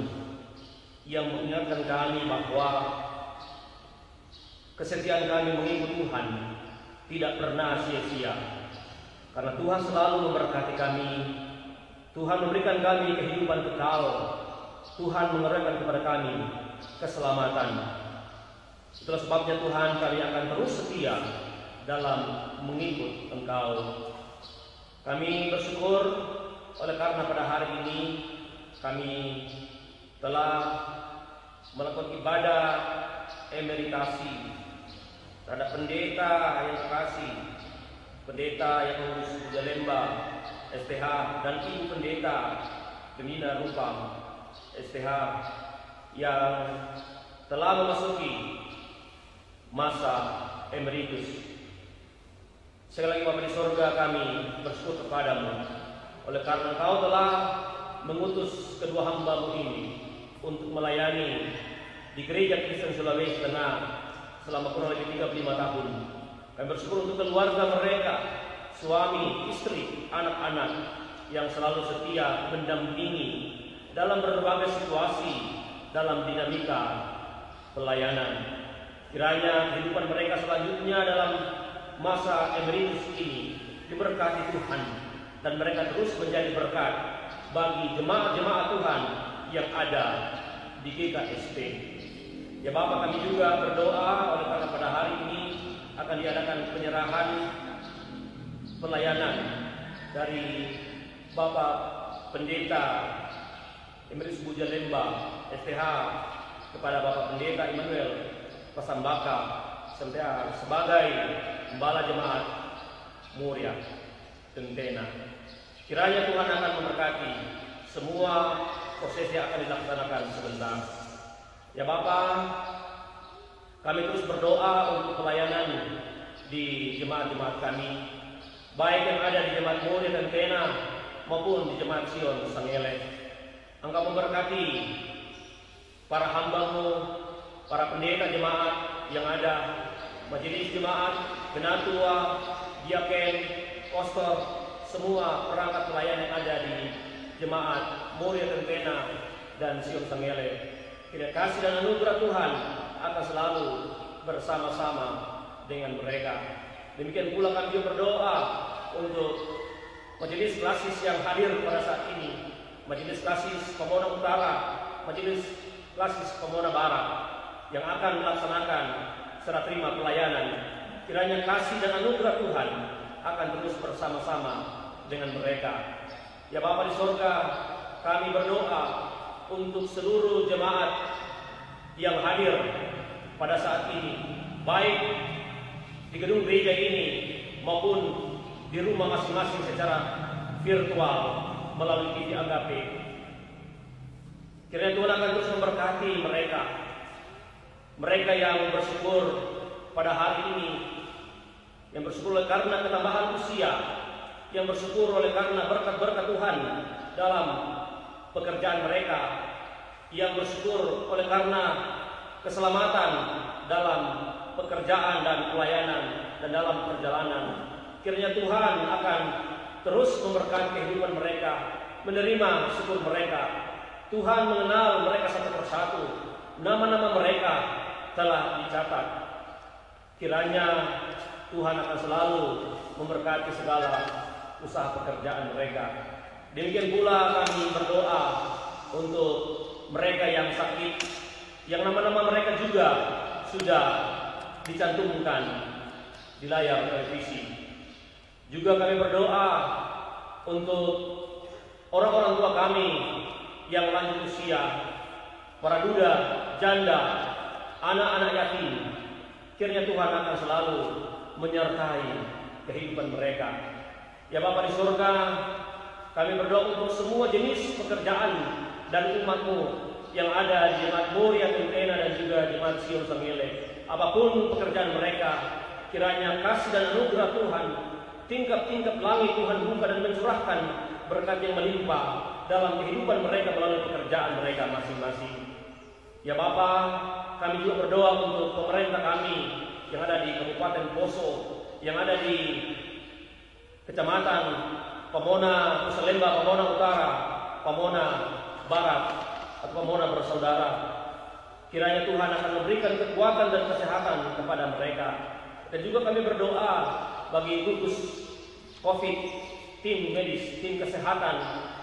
yang mengingatkan kami bahwa kesetiaan kami mengikut Tuhan tidak pernah sia-sia. Karena Tuhan selalu memberkati kami, Tuhan memberikan kami kehidupan kekal, Tuhan mengerahkan kepada kami keselamatan. Itulah sebabnya Tuhan, kami akan terus setia dalam mengikut Engkau. Kami bersyukur oleh karena pada hari ini kami telah melakukan ibadah emeritasi terhadap pendeta yang terkasih, pendeta yang mengurus Jalemba STH, dan ibu pendeta Gemina Rupang STH yang telah memasuki masa emeritus. Sekali lagi Bapa di sorga, kami bersyukur kepadamu oleh karena Engkau telah mengutus kedua hamba-Mu ini untuk melayani di Gereja Kristen Sulawesi Tengah selama kurang lebih 35 tahun. Kami bersyukur untuk keluarga mereka, suami, istri, anak-anak yang selalu setia mendampingi dalam berbagai situasi dalam dinamika pelayanan. Kiranya kehidupan mereka selanjutnya dalam masa emeritus ini diberkati Tuhan, dan mereka terus menjadi berkat bagi jemaat-jemaat Tuhan yang ada di GKSP. Ya Bapak, kami juga berdoa oleh karena pada hari ini akan diadakan penyerahan pelayanan dari Bapak Pendeta Emeritus Bujalemba STH kepada Bapak Pendeta Immanuel Pasambaka sebagai Gembala Jemaat Muria Tentena. Kiranya Tuhan akan memberkati semua proses yang akan dilaksanakan sebentar. Ya Bapak, kami terus berdoa untuk pelayanan di jemaat-jemaat kami, baik yang ada di Jemaat Muria Tentena maupun di Jemaat Sion Sangele. Engkau memberkati para hamba-Mu, para pendeta jemaat yang ada, majelis jemaat, penatua, diaken, pastor, semua perangkat pelayan yang ada di Jemaat Muria Tentena dan Sion Sangele. Kiranya kasih dan anugerah Tuhan akan selalu bersama-sama dengan mereka. Demikian pula kami juga berdoa untuk majelis klasis yang hadir pada saat ini, majelis klasis Pomona Utara, majelis klasis Pomona Barat yang akan melaksanakan serah terima pelayanan. Kiranya kasih dan anugerah Tuhan akan terus bersama-sama dengan mereka. Ya Bapa di sorga, kami berdoa untuk seluruh jemaat yang hadir pada saat ini, baik di gedung gereja ini maupun di rumah masing-masing secara virtual melalui TV Agape. Kiranya Tuhan akan terus memberkati mereka, mereka yang bersyukur pada hari ini, yang bersyukur oleh karena ketambahan usia, yang bersyukur oleh karena berkat-berkat Tuhan dalam pekerjaan mereka, yang bersyukur oleh karena keselamatan dalam pekerjaan dan pelayanan dan dalam perjalanan. Kiranya Tuhan akan terus memberkati kehidupan mereka, menerima syukur mereka. Tuhan mengenal mereka satu persatu, nama-nama mereka telah dicatat. Kiranya Tuhan akan selalu memberkati segala usaha pekerjaan mereka. Demikian pula kami berdoa untuk mereka yang sakit, yang nama-nama mereka juga sudah dicantumkan di layar televisi. Juga kami berdoa untuk orang-orang tua kami yang lanjut usia, para duda, janda, anak-anak yatim. Kiranya Tuhan akan selalu menyertai kehidupan mereka. Ya Bapa di surga, kami berdoa untuk semua jenis pekerjaan dan umat-Mu yang ada di Jemaat Muria Tentena dan juga Jemaat Sion Sangele. Apapun pekerjaan mereka, kiranya kasih dan anugerah Tuhan, tingkap-tingkap langit Tuhan buka dan mencurahkan berkat yang melimpah dalam kehidupan mereka melalui pekerjaan mereka masing-masing. Ya Bapa, kami juga berdoa untuk pemerintah kami yang ada di Kabupaten Poso, yang ada di Kecamatan Pomona, Nusa Lembah, Pomona Utara, Pamona Barat atau Pamona Bersaudara. Kiranya Tuhan akan memberikan kekuatan dan kesehatan kepada mereka. Dan juga kami berdoa bagi gugus COVID, tim medis, tim kesehatan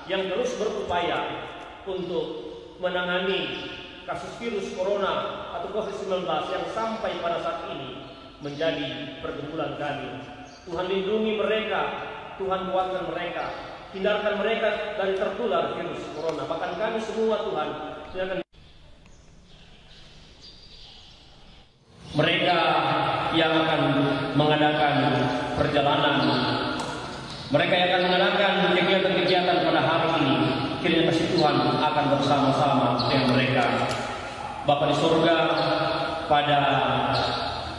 yang terus berupaya untuk menangani kasus virus corona atau COVID-19 yang sampai pada saat ini menjadi pergumulan kami. Tuhan lindungi mereka, Tuhan kuatkan mereka, hindarkan mereka dari tertular virus corona. Bahkan kami semua Tuhan, mereka yang akan mengadakan perjalanan, mereka yang akan mengadakan kegiatan-kegiatan pada hari ini, kiranya kasih Tuhan akan bersama-sama dengan mereka. Bapa di surga, pada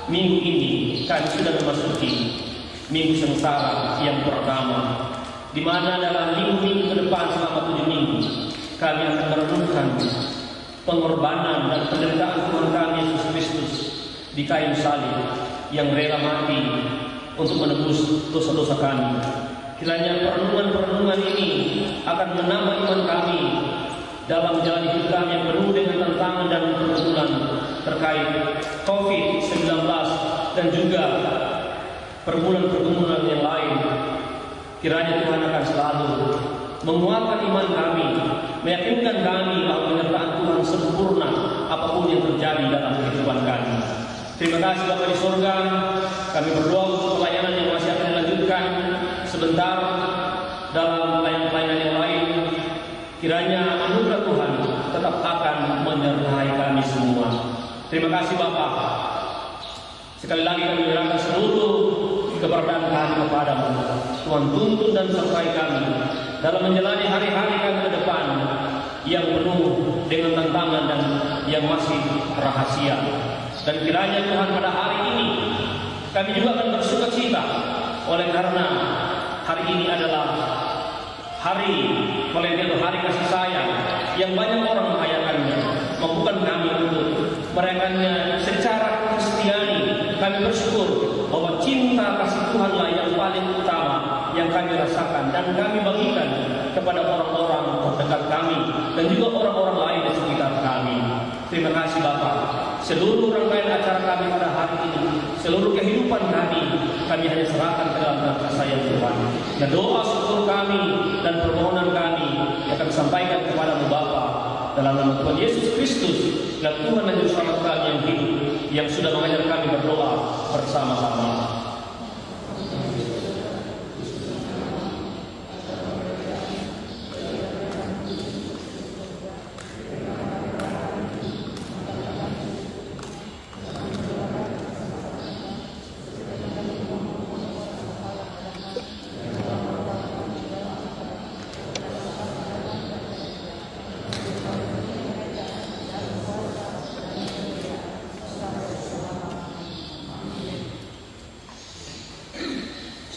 minggu ini kami sudah memasuki minggu sengsara yang pertama, di mana dalam minggu-minggu ke depan selama 7 minggu kami akan merenungkan pengorbanan dan penderitaan Tuhan kami Yesus Kristus di kayu salib yang rela mati untuk menebus dosa-dosa kami. Kiranya perenungan-perenungan ini akan menambah iman kami dalam menjalani hidup kami yang penuh dengan tantangan dan pergumulan terkait COVID-19 dan juga pergumulan-pergumulan yang lain. Kiranya Tuhan akan selalu menguatkan iman kami, meyakinkan kami bahwa penyertaan Tuhan sempurna apapun yang terjadi dalam kehidupan kami. Terima kasih Bapa di surga, kami berdoa untuk pelayanan yang masih akan dilanjutkan sebentar dalam pelayanan yang lain. Kiranya anugerah Tuhan tetap akan menyertai kami semua. Terima kasih Bapa. Sekali lagi kami menyerahkan seluruh keberadaan kami kepadamu. Tuhan tuntun dan sertai kami dalam menjalani hari-hari kami ke depan yang penuh dengan tantangan dan yang masih rahasia. Dan kiranya Tuhan pada hari ini kami juga akan bersukacita oleh karena hari ini adalah hari Valentino, hari kasih sayang yang banyak orang merayakannya. Mampukan kami untuk merayakannya secara Kristiani. Kami bersyukur bahwa cinta kasih Tuhanlah yang paling utama yang kami rasakan dan kami bagikan kepada orang-orang terdekat kami dan juga orang-orang lain di sekitar kami. Terima kasih Bapak. Seluruh rangkaian acara kami pada hari ini, seluruh kehidupan kami hanya serahkan ke dalam kasih sayang Tuhan. Dan doa syukur kami dan permohonan kami yang kami sampaikan kepada-Mu Bapa dalam nama Tuhan Yesus Kristus, dan Tuhan dan Juru Selamat kami yang hidup, yang sudah mengajar kami berdoa bersama-sama.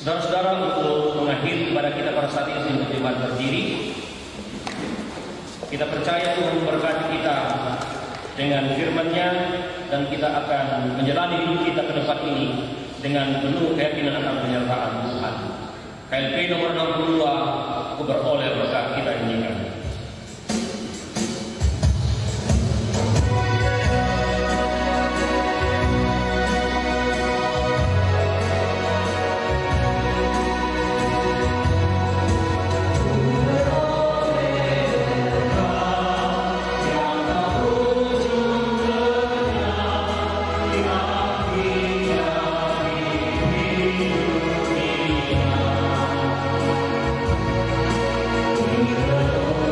Saudara-saudara, untuk mengakhiri ibadah kita pada saat ini untuk ibadah berdiri, kita percaya Tuhan memberkati kita dengan firman-Nya dan kita akan menjalani hidup kita ke depan ini dengan penuh keyakinan akan penyertaan Tuhan. KLP nomor 62, aku beroleh berkat kita nyanyikan. Oh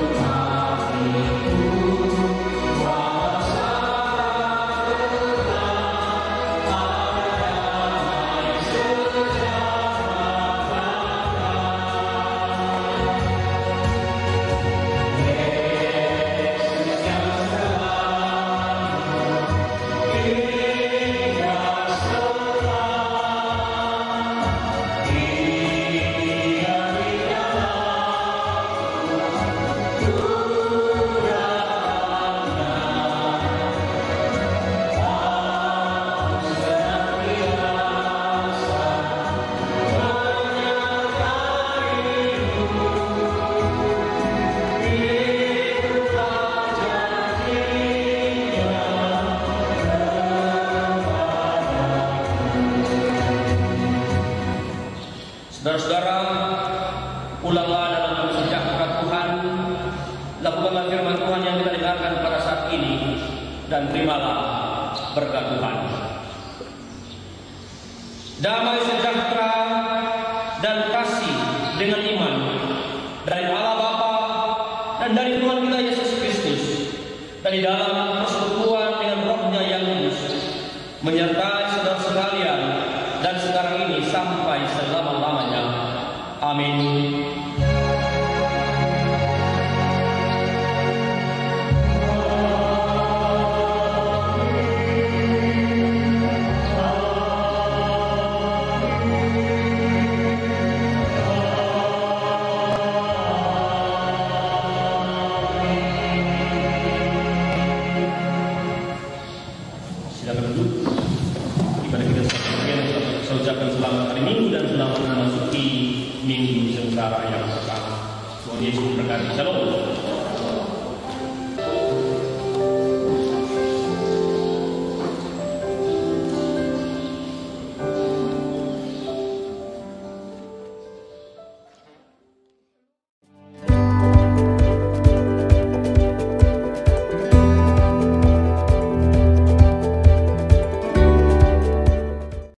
ini dan terimalah berkat Tuhan. Damai sejahtera dan kasih dengan iman dari Allah Bapa dan dari Tuhan kita Yesus Kristus dan di dalam persekutuan dengan Roh-Nya yang kudus menyertai saudara sekalian dan sekarang ini sampai selama-lamanya. Amin. Ucapkan selamat hari Minggu dan selamat memasuki Minggu Sengsara yang pertama. Tuhan Yesus berkati. Shalom.